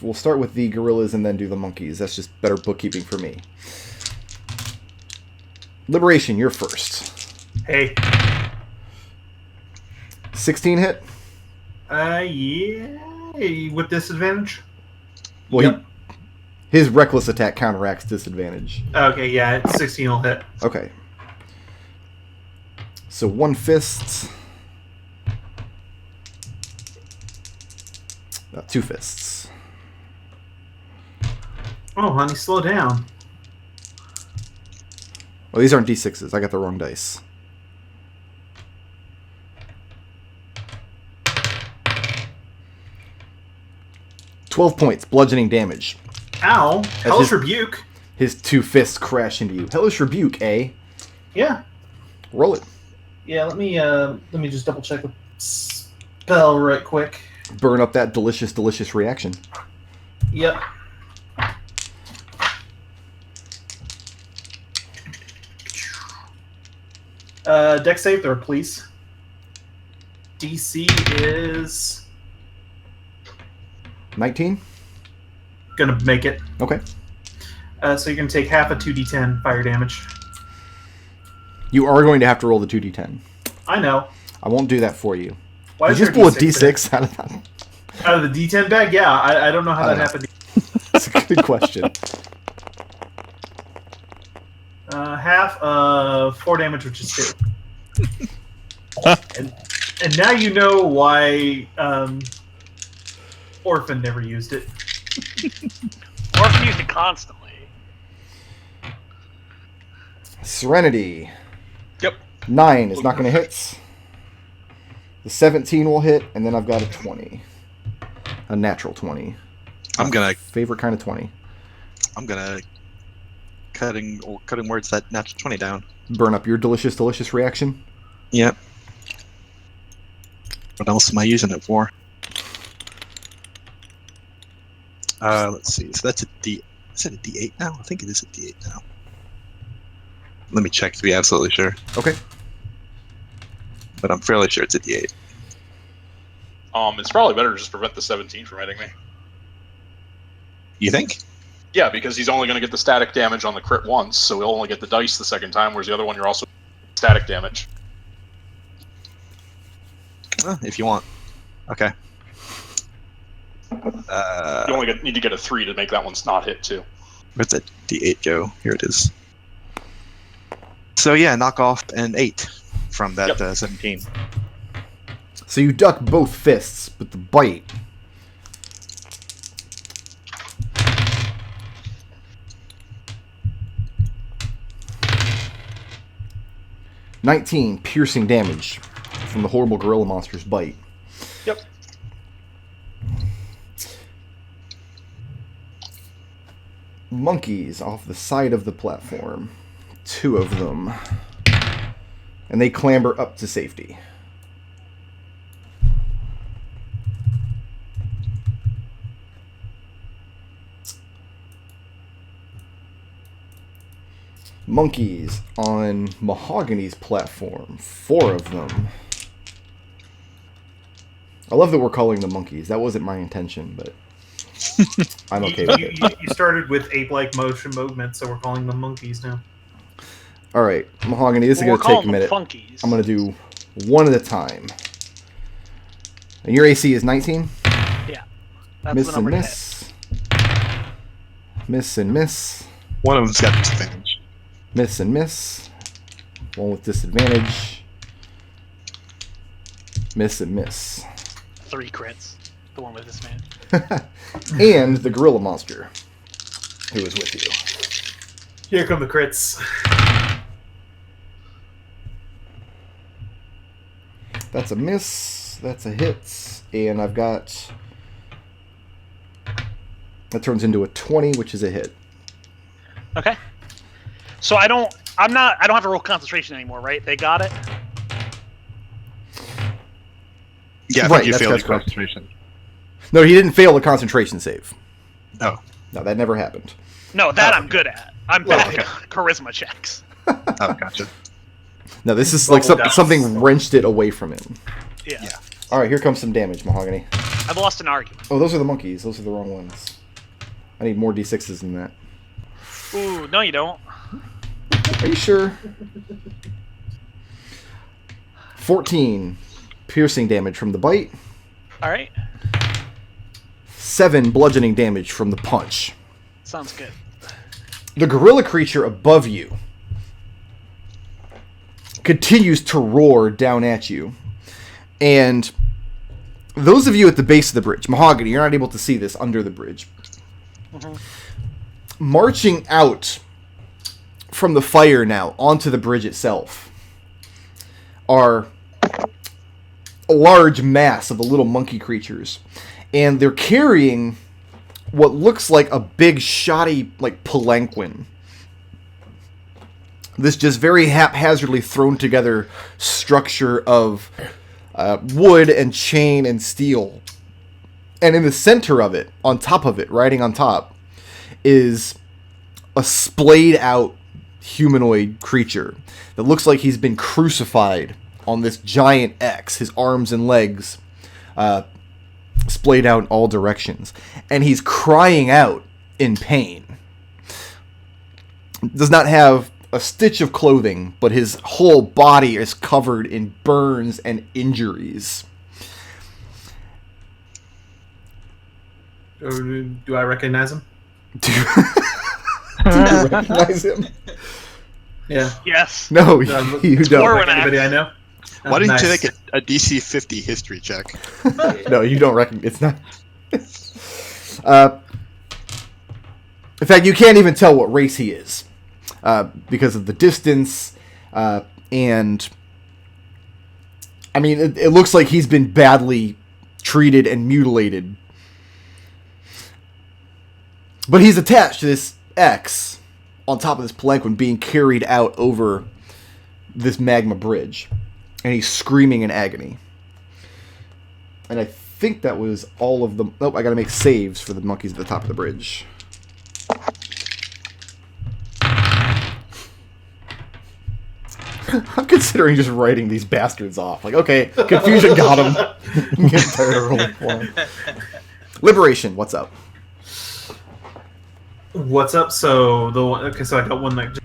We'll start with the gorillas and then do the monkeys. That's just better bookkeeping for me. Liberation, you're first. Hey. 16 hit? Yeah. With disadvantage? Well, Yep. his reckless attack counteracts disadvantage. Okay, yeah, 16 will hit. Okay. So 1 fist. 2 fists. Oh, honey, slow down. Well, these aren't D6s. I got the wrong dice. "12 points, bludgeoning damage. Ow. Hellish his- Rebuke. His 2 fists crash into you. Hellish Rebuke, eh? Yeah. Roll it. Yeah, let me just double check the spell right quick. Burn up that delicious, delicious reaction. Yep. Dex save throw, please. DC is 19? gonna make it. Okay. So you're gonna take half a 2d10 fire damage. You are going to have to roll the 2d10. I know. I won't do that for you. Why Did is you there just pull a D6 for D6 out of that? that? Out of the D10 bag? Yeah, I don't know how I that don't happened. That's a good question. Half of 4 damage, which is 2. and now you know why Orphan never used it. Orphan used it constantly. Serenity. Yep. 9 is not going to hit. The 17 will hit, and then I've got a 20. A natural 20. I'm gonna Favorite kind of 20. cutting words that natural 20 down. Burn up your delicious, delicious reaction. Yep. What else am I using it for? Let's see. So that's a D. Is it a D8 now? I think it is a D8 now. Let me check to be absolutely sure. Okay. But I'm fairly sure it's a D8. It's probably better to just prevent the 17 from hitting me. You think? Yeah, because he's only going to get the static damage on the crit once, so he'll only get the dice the second time, whereas the other one you're also static damage. If you want. Okay. You only need to get a 3 to make that one's not hit, too. Where's that D8 go? Here it is. So yeah, knock off an 8 from that 17. So you duck both fists, but the bite. "19 piercing damage from the horrible gorilla monster's bite. Yep. Monkeys off the side of the platform. 2 of them. And they clamber up to safety. Monkeys on Mahogany's platform. 4 of them. I love that we're calling them monkeys. That wasn't my intention, but I'm okay with it. You started with ape-like motion movement, so we're calling them monkeys now. All right, Mahogany, this is Well, going to take a we're minute. calling them funkies. I'm going to do one at a time. And your AC is 19? Yeah. That's Miss the and number to hit. miss. Miss and miss. One of them's got disadvantage. Miss and miss. One with disadvantage. Miss and miss. 3 crits. The one with this man. And the gorilla monster, who is with you. Here come the crits. That's a miss. That's a hit. And I've got... That turns into a 20, which is a hit. Okay. So I don't have to roll concentration anymore, right? They got it? Yeah, I Right, think you that's failed your correct. concentration. No, he didn't fail the concentration save. Oh. No, that never happened. No, that I'm good at. I'm bad at charisma checks. Oh, gotcha. No, this is like Double down. something wrenched it away from him. Yeah. Yeah. All right, here comes some damage, Mahogany. I've lost an argument. Oh, those are the monkeys. Those are the wrong ones. I need more D6s than that. Ooh, no you don't. Are you sure? 14 piercing damage from the bite. Alright. 7 bludgeoning damage from the punch. Sounds good. The gorilla creature above you continues to roar down at you. And those of you at the base of the bridge, Mahogany, you're not able to see this under the bridge. Marching out from the fire now onto the bridge itself are a large mass of the little monkey creatures. And they're carrying what looks like a big, shoddy, like, palanquin. This just very haphazardly thrown together structure of wood and chain and steel. And in the center of it, on top of it, riding on top, is a splayed out humanoid creature that looks like he's been crucified on this giant X, his arms and legs splayed out in all directions. And he's crying out in pain. Does not have a stitch of clothing, but his whole body is covered in burns and injuries. Do I recognize him? Do you recognize him? Yeah. Yes. No, you don't. Or when Anybody I know? Why didn't Nice. you make a DC 50 history check? No, you don't recognize. It's not. In fact, you can't even tell what race he is because of the distance, and I mean, it looks like he's been badly treated and mutilated. But he's attached to this X on top of this palanquin being carried out over this magma bridge. And he's screaming in agony. And I think that was all of them. Nope, I gotta make saves for the monkeys at the top of the bridge. I'm considering just writing these bastards off. Like, okay, confusion got him. I'm getting tired of rolling for him. Liberation, what's up? What's up? So the one. Okay, so I got one that.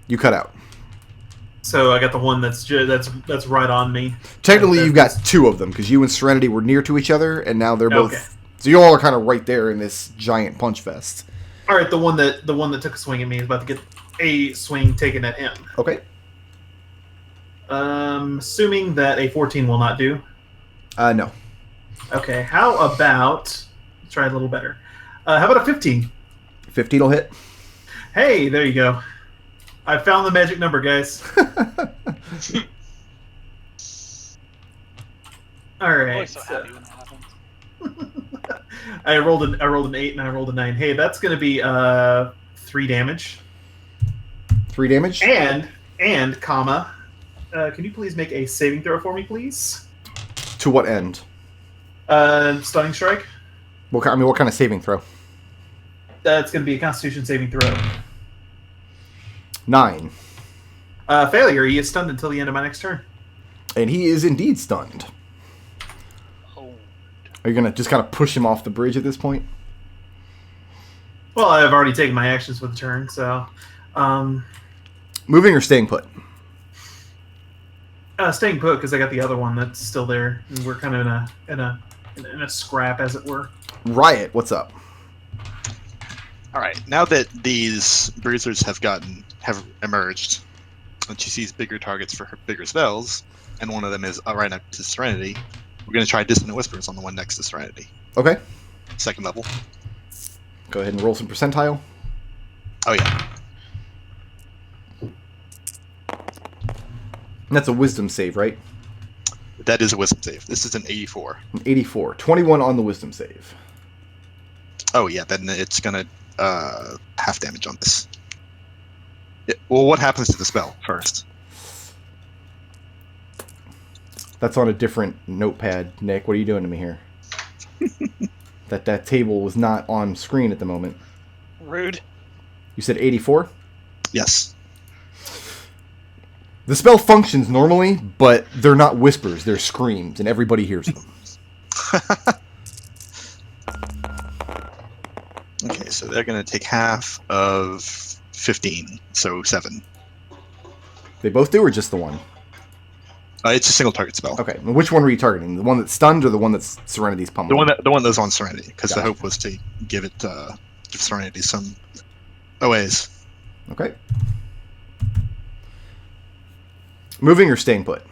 You cut out. So I got the one that's right on me. Technically, you've got two of them, because you and Serenity were near to each other, and now they're both... Okay. So you all are kind of right there in this giant punch fest. All right, the one that took a swing at me is about to get a swing taken at him. Okay. Assuming that a 14 will not do. No. Okay, how about... Let's try a little better. How about a 15? 15 will hit. Hey, there you go. I found the magic number, guys. All right. Always so happy when that happens. I rolled an 8 and I rolled a 9. Hey, that's going to be 3 damage. 3 damage? And comma. Can you please make a saving throw for me, please? To what end? Stunning strike. What kind of saving throw? That's going to be a Constitution saving throw. 9. Failure. He is stunned until the end of my next turn. And he is indeed stunned. Oh. Are you going to just kind of push him off the bridge at this point? Well, I've already taken my actions with the turn, so... Moving or staying put? Staying put, because I got the other one that's still there, and we're kind of in a scrap, as it were. Riot, what's up? All right, now that these bruisers have emerged, and she sees bigger targets for her bigger spells, and one of them is right next to Serenity, we're going to try Dissonant Whispers on the one next to Serenity. Okay. 2nd level. Go ahead and roll some percentile. Oh yeah. And that's a wisdom save, right? That is a wisdom save. This is an 84. An 84. 21 on the wisdom save. Oh yeah, then it's going to half damage on this. Well, what happens to the spell first? That's on a different notepad, Nick. What are you doing to me here? That table was not on screen at the moment. Rude. You said 84? Yes. The spell functions normally, but they're not whispers, they're screams, and everybody hears them. Okay, so they're going to take half of 15, so 7. They both do, or just the one? It's a single target spell. Okay, and which one were you targeting? The one that's stunned, or the one that's Serenity's pummeling? The one that's on Serenity, because Gotcha. the hope was to give Serenity some OAs. Okay. Moving or staying put?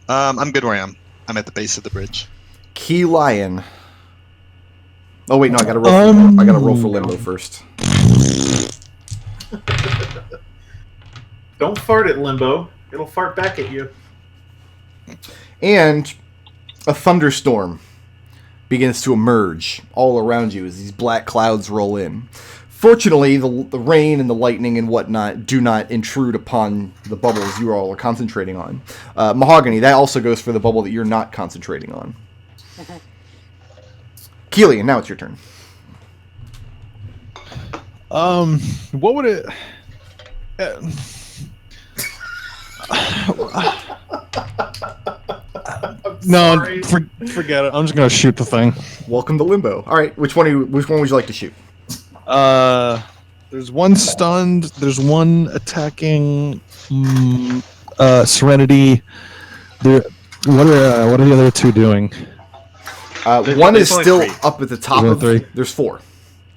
I'm good where I am. I'm at the base of the bridge. Kelian. Oh wait, no, I gotta roll. I gotta roll for limbo first. Don't fart at Limbo. It'll fart back at you. And a thunderstorm begins to emerge all around you as these black clouds roll in. Fortunately, the rain and the lightning and whatnot do not intrude upon the bubbles you all are concentrating on. Mahogany, that also goes for the bubble that you're not concentrating on. Kelian, now it's your turn. What would it? No, Sorry. forget it. I'm just gonna shoot the thing. Welcome to Limbo. All right, which one would you like to shoot? There's one stunned. There's one attacking. Serenity. What are the other two doing? One is there's only still three. up at the top There's of. only three. There's 4.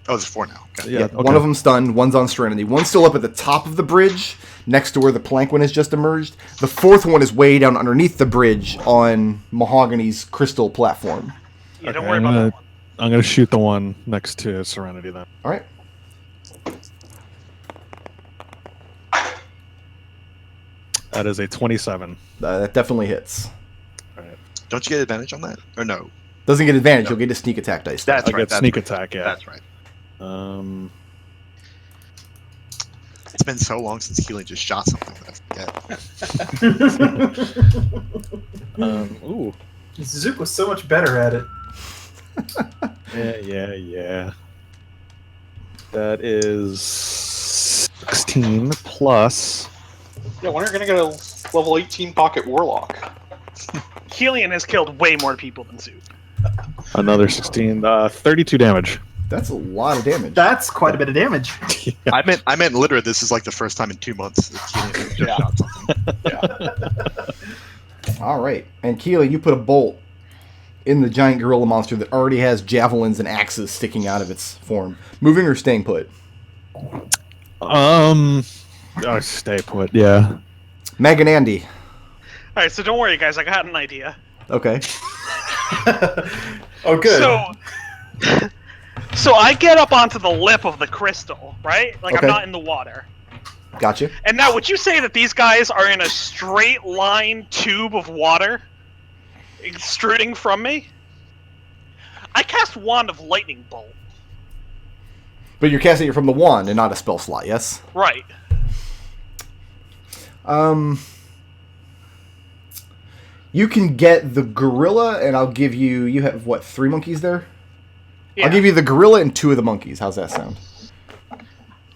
Oh, there's 4 now. Okay. Yeah, One of them stunned. One's on Serenity. One's still up at the top of the bridge, next to where the plank one has just emerged. The 4th one is way down underneath the bridge on Mahogany's crystal platform. Yeah, don't Okay, worry about that one. I'm gonna shoot the one next to Serenity then. All right. That is a 27. That definitely hits. Don't you get advantage on that? Or no? Doesn't get advantage. No. You'll get a sneak attack dice. That's I right. get That's sneak right. attack. Yeah. That's right. It's been so long since Kelian just shot something that I forget. Ooh. Zook was so much better at it. Yeah. That is 16 plus. Yeah, when are you gonna get a level 18 pocket warlock? Kelian has killed way more people than Zook. Another 16. 32 damage. That's a lot of damage. That's quite a bit of damage. I meant literally this is like the first time in 2 months that Kelian just shot something. All right. And Keely, you put a bolt in the giant gorilla monster that already has javelins and axes sticking out of its form. Moving or staying put? Stay put. Yeah. Meg and Andy. All right, so don't worry, guys. I got an idea. Okay. Oh, good. So I get up onto the lip of the crystal, right? Like Okay. I'm not in the water. Gotcha. And now, would you say that these guys are in a straight line tube of water, extruding from me? I cast Wand of Lightning Bolt. But you're casting it from the wand and not a spell slot, yes? Right. You can get the gorilla, and I'll give you... You have, what, 3 monkeys there? Yeah. I'll give you the gorilla and 2 of the monkeys. How's that sound?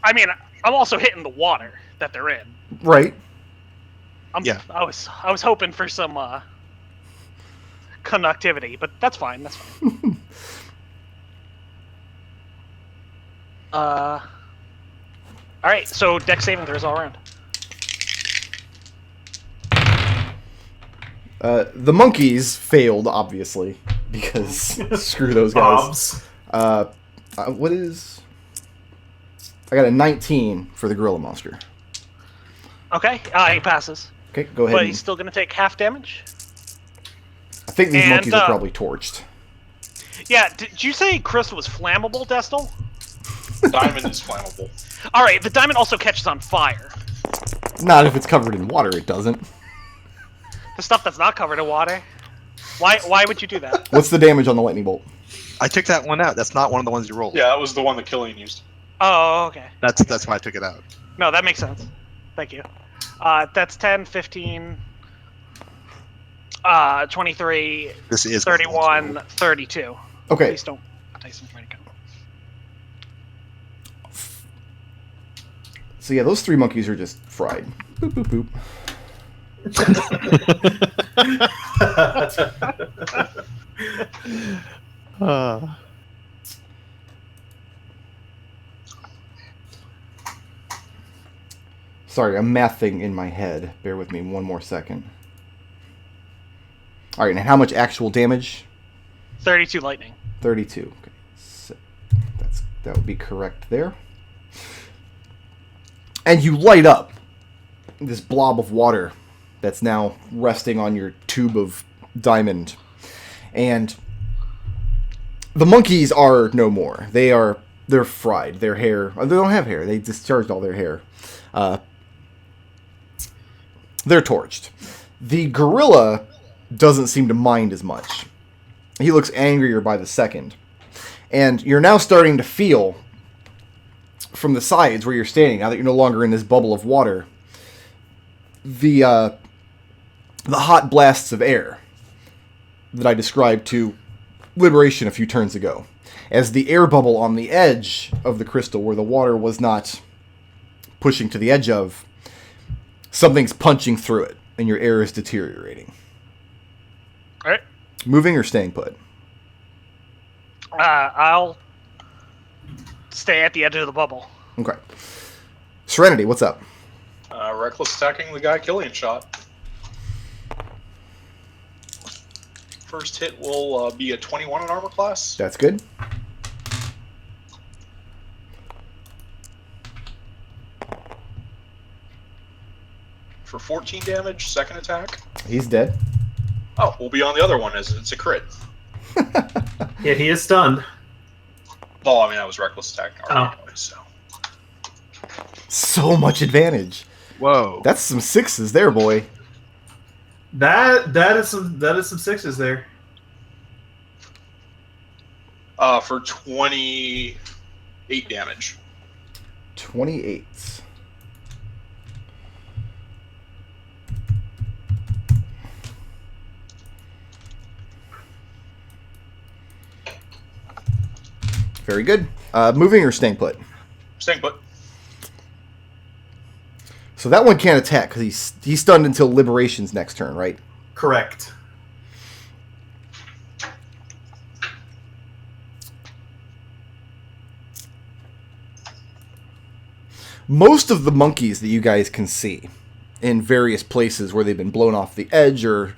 I mean, I'm also hitting the water that they're in. Right. Yeah. I was hoping for some conductivity, but that's fine. That's fine. All right. So deck saving throws all around. The monkeys failed, obviously, because screw those guys. Bobs. What is... I got a 19 for the gorilla monster. Okay. He passes, Okay, go ahead. but and- he's still gonna take half damage. I think these and, monkeys are probably torched. Yeah. Did you say crystal was flammable, Destil? Diamond is flammable. All right. The diamond also catches on fire. Not if it's covered in water, it doesn't. The stuff that's not covered in water. Why would you do that? What's the damage on the lightning bolt? I took that one out. That's not one of the ones you rolled. Yeah, that was the one that Kelian used. Oh, okay. That's why I took it out. No, that makes sense. Thank you. That's 10, 15, 23, This is 31, 32. Okay. Please don't. Tyson's trying to count. So yeah, those 3 monkeys are just fried. Boop, boop, boop. Sorry, I'm mathing in my head. Bear with me one more second. Alright, and how much actual damage? 32 lightning. 32. Okay. So that would be correct there. And you light up this blob of water that's now resting on your tube of diamond. And the monkeys are no more. They're fried. Their hair... They don't have hair. They discharged all their hair. They're torched. The gorilla doesn't seem to mind as much. He looks angrier by the second. And you're now starting to feel from the sides where you're standing, now that you're no longer in this bubble of water, the hot blasts of air that I described to Liberation a few turns ago. As the air bubble on the edge of the crystal, where the water was not pushing to the edge of, something's punching through it, and your air is deteriorating. All right. Moving or staying put? I'll stay at the edge of the bubble. Okay. Serenity, what's up? Reckless attacking the guy Kelian shot. First hit will be a 21 in armor class. That's good. For 14 damage, second attack. He's dead. Oh, we'll be on the other one as it's a crit. Yeah, he is stunned. Well, I mean, that was reckless attacking armor anyway, so. So much advantage. Whoa. That's some sixes there, boy. That is some sixes there. For 28 damage. 28. Very good. Moving or staying put? Staying put. So that one can't attack because he's stunned until Liberation's next turn, right? Correct. Most of the monkeys that you guys can see in various places where they've been blown off the edge, or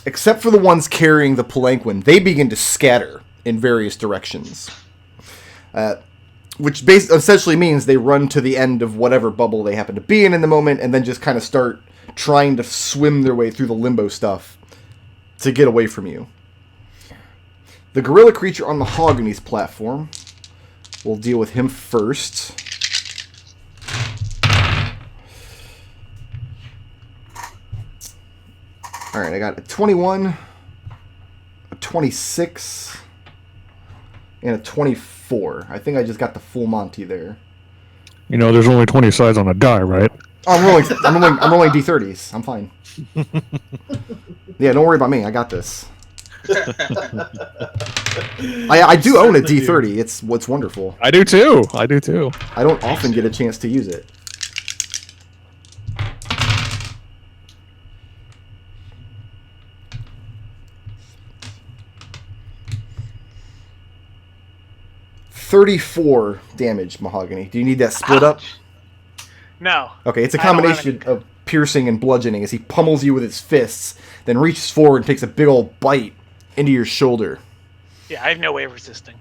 except for the ones carrying the palanquin, they begin to scatter in various directions. Which essentially means they run to the end of whatever bubble they happen to be in the moment, and then just kind of start trying to swim their way through the limbo stuff to get away from you. The gorilla creature on Mahogany's platform, we'll deal with him first. Alright, I got a 21, a 26, and a 24. I think I just got the full Monty there. You know, there's only 20 sides on a die, right? Oh, I'm rolling D30s. I'm fine. Yeah, don't worry about me. I got this. I do own a D30. It's wonderful. I do too. I don't often get a chance to use it. $34 damage, Mahogany. Do you need that split up? No. Okay, it's a combination of piercing and bludgeoning as he pummels you with his fists, then reaches forward and takes a big old bite into your shoulder. Yeah, I have no way of resisting.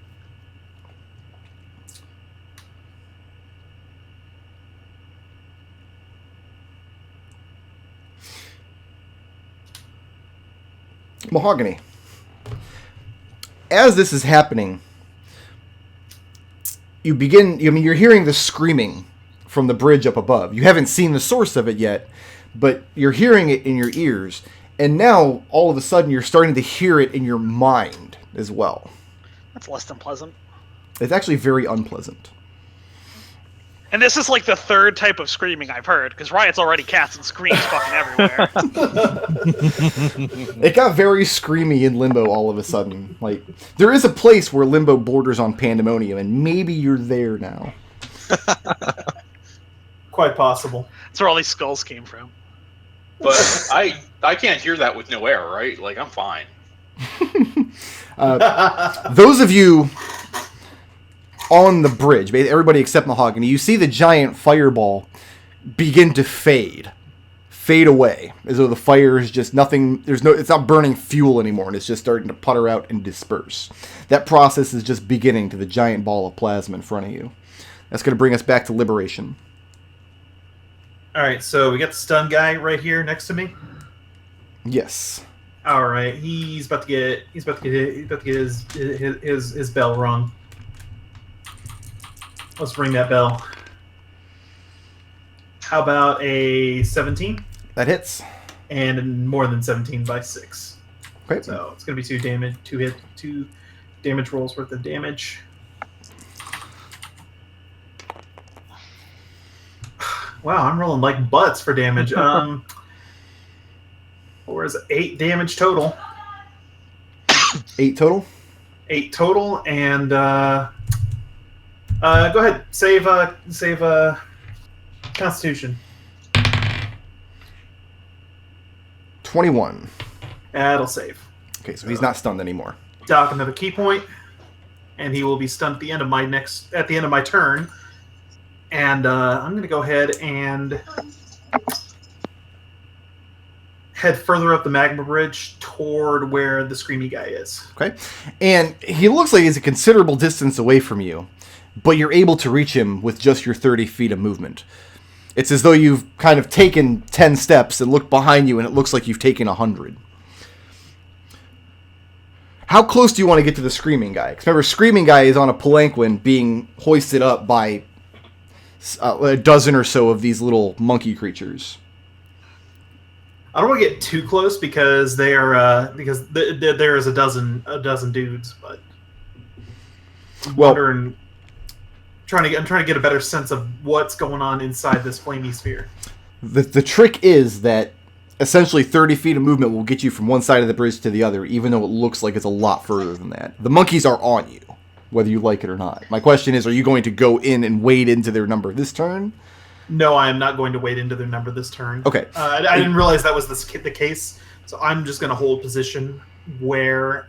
Mahogany. As this is happening, you're hearing the screaming from the bridge up above. You haven't seen the source of it yet, but you're hearing it in your ears. And now, all of a sudden, you're starting to hear it in your mind as well. That's less than pleasant. It's actually very unpleasant. And this is like the third type of screaming I've heard, because Riot's already casting screams fucking everywhere. It got very screamy in Limbo all of a sudden. Like, there is a place where Limbo borders on Pandemonium, and maybe you're there now. Quite possible. That's where all these skulls came from. But I can't hear that with no air, right? Like, I'm fine. Those of you on the bridge, everybody except Mahogany, you see the giant fireball begin to fade away, as though the fire is just nothing. It's not burning fuel anymore, and it's just starting to putter out and disperse. That process is just beginning to the giant ball of plasma in front of you. That's going to bring us back to Liberation. All right, so we got the stun guy right here next to me. Yes. All right, he's about to get his bell rung. Let's ring that bell. How about a 17? That hits. And more than 17 by 6. Okay. So it's gonna be 2 damage rolls worth of damage. Wow, I'm rolling like butts for damage. Or is it 8 damage total? 8 total? 8 total, and go ahead, save Constitution. 21. That'll save. Okay, so he's not stunned anymore. Dock another key point, and he will be stunned at the end of my turn. And I'm going to go ahead and head further up the magma bridge toward where the screamy guy is. Okay. And he looks like he's a considerable distance away from you, but you're able to reach him with just your 30 feet of movement. It's as though you've kind of taken 10 steps and looked behind you, and it looks like you've taken 100. How close do you want to get to the screaming guy? Because remember, screaming guy is on a palanquin being hoisted up by a dozen or so of these little monkey creatures. I don't want to get too close because they are there is a dozen dudes, but I'm wondering, I'm trying to get a better sense of what's going on inside this flamey sphere. The trick is that essentially 30 feet of movement will get you from one side of the bridge to the other, even though it looks like it's a lot further than that. The monkeys are on you, whether you like it or not. My question is, are you going to go in and wade into their number this turn? No, I am not going to wade into their number this turn. Okay. I didn't realize that was the case, so I'm just going to hold position where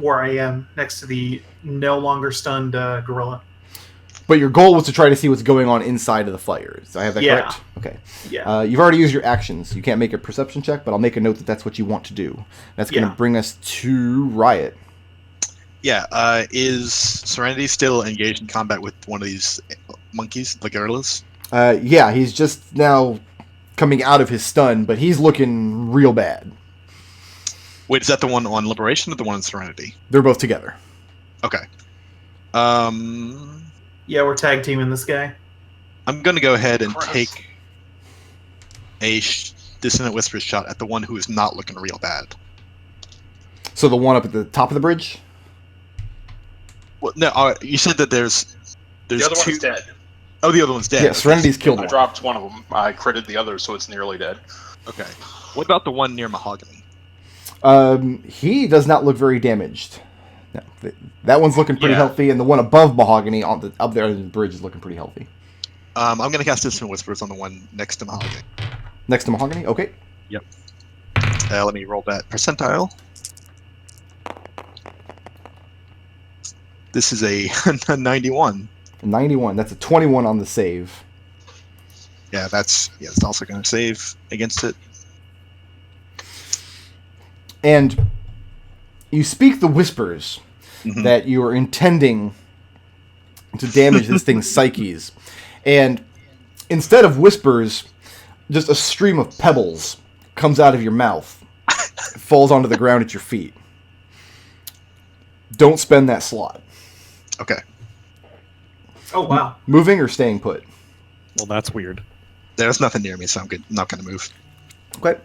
I am next to the no longer stunned gorilla. But your goal was to try to see what's going on inside of the fires. I have that correct? Okay. Yeah. You've already used your actions. You can't make a perception check, but I'll make a note that that's what you want to do. That's going to bring us to Riot. Yeah. Is Serenity still engaged in combat with one of these monkeys, the gorillas? Yeah, he's just now coming out of his stun, but he's looking real bad. Wait, is that the one on Liberation or the one on Serenity? They're both together. Okay. Yeah, we're tag teaming this guy. I'm going to go ahead and Gross. take a Dissonant Whispers shot at the one who is not looking real bad. So the one up at the top of the bridge? Well, no, you said that there's The other two. one's dead. Oh, the other one's dead. Yeah, Serenity's killed I one. dropped one of them. I critted the other, so it's nearly dead. Okay. What about the one near Mahogany? He does not look very damaged. No, that one's looking pretty Yeah. healthy, and the one above Mahogany up there on the bridge is looking pretty healthy. I'm going to cast Dissonant Whispers on the one next to Mahogany. Next to Mahogany? Okay. Yep. Let me roll that percentile. This is a 91. 91. That's a 21 on the save. Yeah, it's also going to save against it. And you speak the whispers Mhm. that you are intending to damage this thing's psyches. And instead of whispers, just a stream of pebbles comes out of your mouth, falls onto the ground at your feet. Don't spend that slot. Okay. Oh, wow. Moving or staying put? Well, that's weird. There's nothing near me, so I'm good. Not going to move. Okay.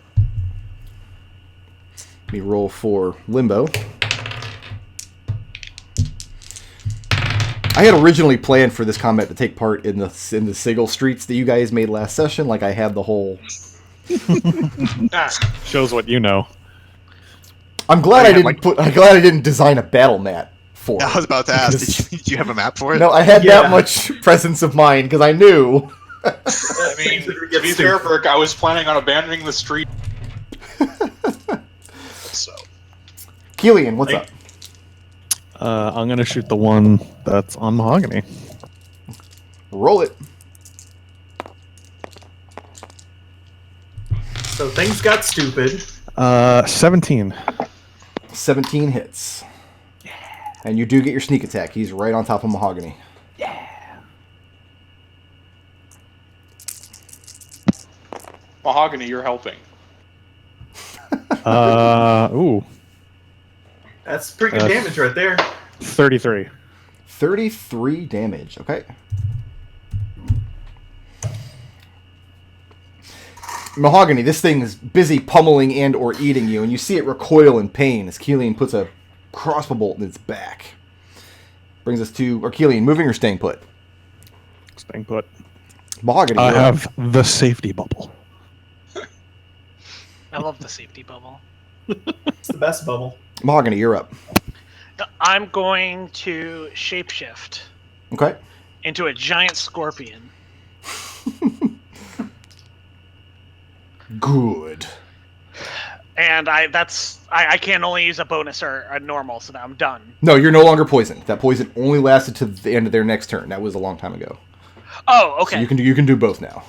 Let me roll for Limbo. I had originally planned for this combat to take part in the Sigil streets that you guys made last session. Like I had the whole. Shows what you know. I'm glad yeah, I'm glad I didn't design a battle mat for I it. was about to ask, Because- did you have a map for it? No, I had Yeah. that much presence of mind because I knew. I mean, to be fair, Burke, I was planning on abandoning the street. So, Kelian, what's up? I'm gonna shoot the one that's on Mahogany. Roll it. So things got stupid. 17. 17 hits. And you do get your sneak attack. He's right on top of Mahogany. Mahogany, you're helping. Ooh, That's pretty good damage right there. 33. 33 damage. Okay. Mahogany, this thing is busy pummeling and or eating you, and you see it recoil in pain as Kelian puts a crossbow bolt in its back. Brings us to... Or Kelian, moving or staying put? Staying put. Mahogany. I have the safety bubble. I love the safety bubble. It's the best bubble. Mahogany, you're up. I'm going to shapeshift Okay. into a giant scorpion. Good. And I can only use a bonus or a normal, so now I'm done. No, you're no longer poisoned. That poison only lasted to the end of their next turn. That was a long time ago. Oh, okay. So you can do both now.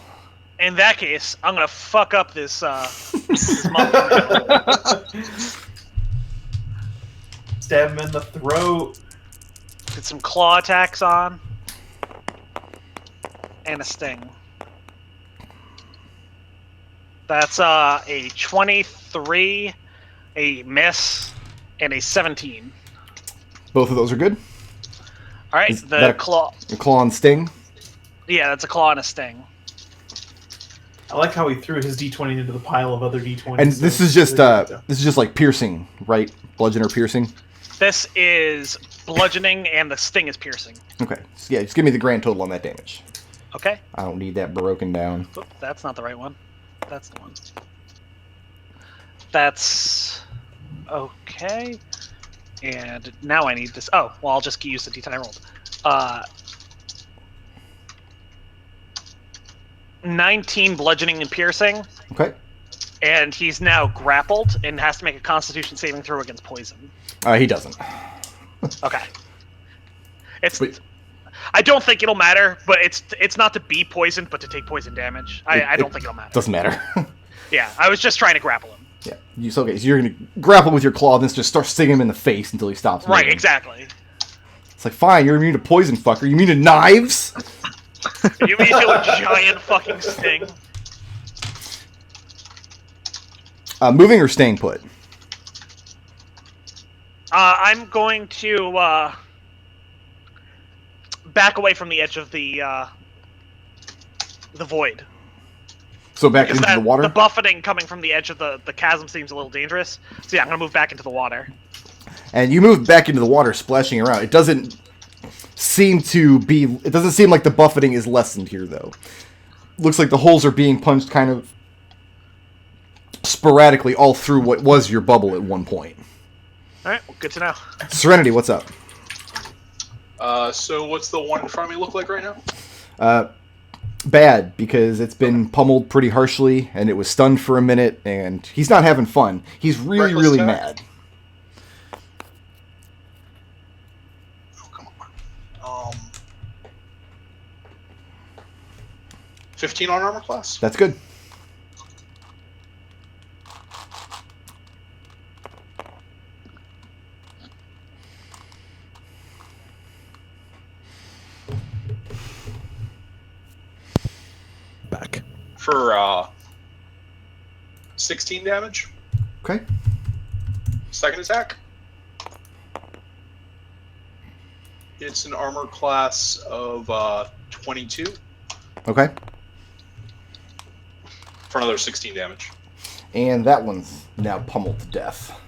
In that case, I'm gonna fuck up this this monkey. Stab him in the throat. Get some claw attacks on. And a sting. That's a 23, a miss, and a 17. Both of those are good. All right, Is the that claw. A claw and sting. Yeah, that's a claw and a sting. I like how he threw his D20 into the pile of other D20s. And this is just like piercing, right? Bludgeon or piercing. This is bludgeoning, and the sting is piercing. Okay. So yeah, just give me the grand total on that damage. Okay. I don't need that broken down. Oop, that's not the right one. That's the one. That's okay. And now I need this. Oh, well, I'll just use the D10 I rolled. 19 bludgeoning and piercing. Okay. And he's now grappled and has to make a Constitution saving throw against poison. He doesn't. Okay. It's. But- I don't think it'll matter, but it's not to be poisoned, but to take poison damage. I don't think it'll matter. Doesn't matter. Yeah, I was just trying to grapple him. Yeah. So you're gonna grapple with your claw, and then just start stinging him in the face until he stops. Right, moving. exactly. It's like, fine, you're immune to poison, fucker. You immune to knives? You mean to a giant fucking sting? Moving or staying put? I'm going to back away from the edge of the void. So back Because into the water? the buffeting coming from the edge of the chasm seems a little dangerous. So yeah, I'm gonna move back into the water. And you move back into the water, splashing around. It doesn't seem like the buffeting is lessened here, though. Looks like the holes are being punched kind of sporadically all through what was your bubble at one point. Alright, well, good to know. Serenity, what's up? So what's the one in front of me look like right now? Bad, because it's been pummeled pretty harshly, and it was stunned for a minute, and he's not having fun. He's really, Reckless really attack? mad. Oh, come on. 15 on armor class? That's good. Back. For 16 damage. Okay. Second attack. It's an armor class of 22 Okay. for another 16 damage. And that one's now pummeled to death.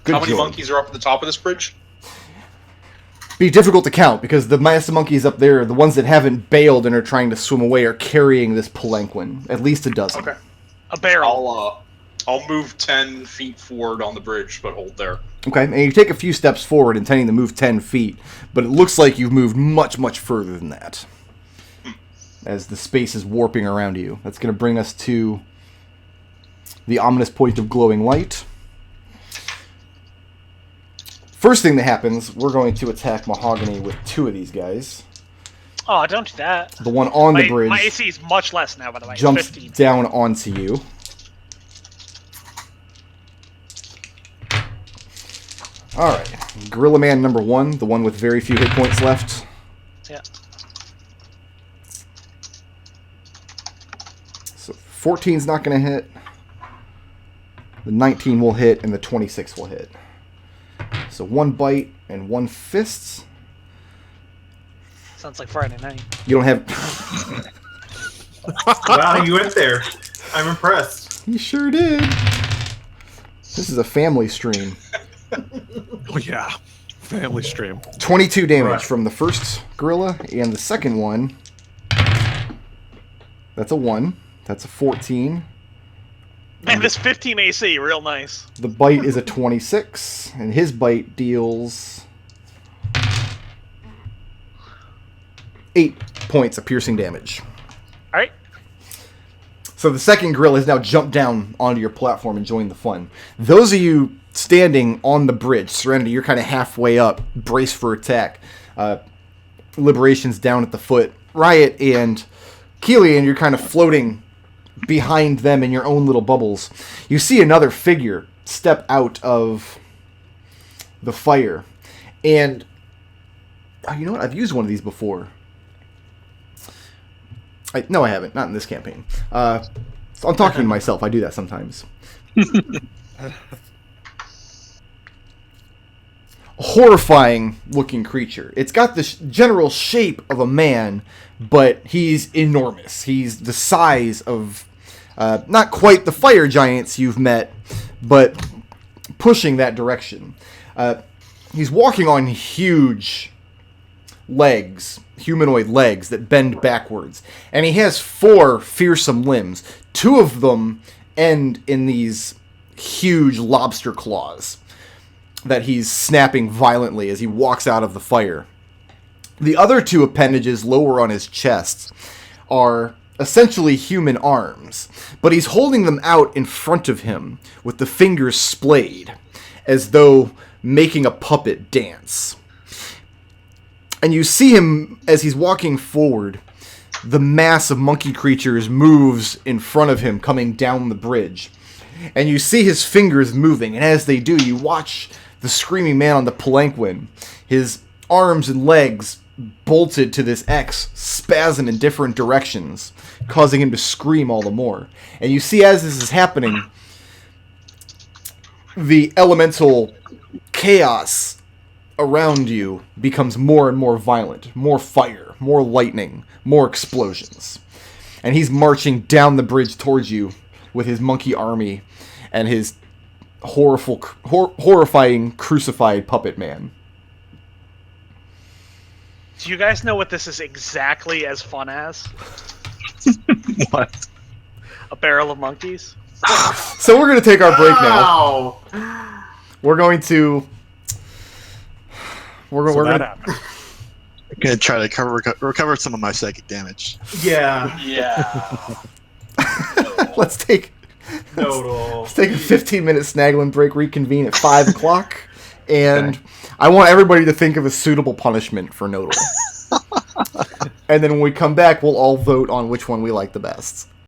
Good How many job. monkeys are up at the top of this bridge? Be difficult to count, because the massive monkeys up there, the ones that haven't bailed and are trying to swim away, are carrying this palanquin. At least a dozen. Okay. A barrel. I'll move 10 feet forward on the bridge, but hold there. Okay, and you take a few steps forward, intending to move 10 feet, but it looks like you've moved much, much further than that. As the space is warping around you. That's going to bring us to the ominous point of glowing light. First thing that happens, we're going to attack Mahogany with two of these guys. Oh, don't do that. The one on the bridge My AC is much less now, by the way. It's jumps 15. down onto you. Alright, Gorilla Man number 1, the one with very few hit points left. Yeah. So 14's not going to hit. The 19 will hit, and the 26 will hit. So 1 bite and 1 fist. Sounds like Friday night. You don't have... Wow, you went there. I'm impressed. He sure did. This is a family stream. Oh yeah, family stream. 22 damage Right. from the first gorilla, and the second one... That's a 1. That's a 14. Man, this 15 AC, real nice. The bite is a 26, and his bite deals 8 points of piercing damage. Alright. So the second gorilla has now jumped down onto your platform and joined the fun. Those of you standing on the bridge, Serenity, you're kind of halfway up, brace for attack. Liberation's down at the foot. Riot and Kelian, you're kind of floating behind them in your own little bubbles. You see another figure step out of the fire. And, you know what? I've used one of these before. No, I haven't. Not in this campaign. I'm talking to myself. I do that sometimes. Horrifying looking creature. It's got the general shape of a man, but he's enormous. He's the size of not quite the fire giants you've met, but pushing that direction. He's walking on huge legs, humanoid legs that bend backwards, and he has 4 fearsome limbs. 2 of them end in these huge lobster claws that he's snapping violently as he walks out of the fire. The other 2 appendages lower on his chest are essentially human arms, but he's holding them out in front of him with the fingers splayed, as though making a puppet dance. And you see him, as he's walking forward, the mass of monkey creatures moves in front of him coming down the bridge. And you see his fingers moving, and as they do, you watch the screaming man on the palanquin, his arms and legs bolted to this X, spasm in different directions, causing him to scream all the more. And you see, as this is happening, the elemental chaos around you becomes more and more violent. More fire, more lightning, more explosions. And he's marching down the bridge towards you with his monkey army and his horrifying crucified puppet man. Do you guys know what this is exactly as fun as? What? A barrel of monkeys? So we're going to take our break now. Wow. We're going to... We're So that gonna, happened. I'm gonna try to recover some of my psychic damage. Yeah. Yeah. let's take a 15-minute snaggling break, reconvene at 5 o'clock, and Okay. I want everybody to think of a suitable punishment for Nodal. And then when we come back, we'll all vote on which one we like the best.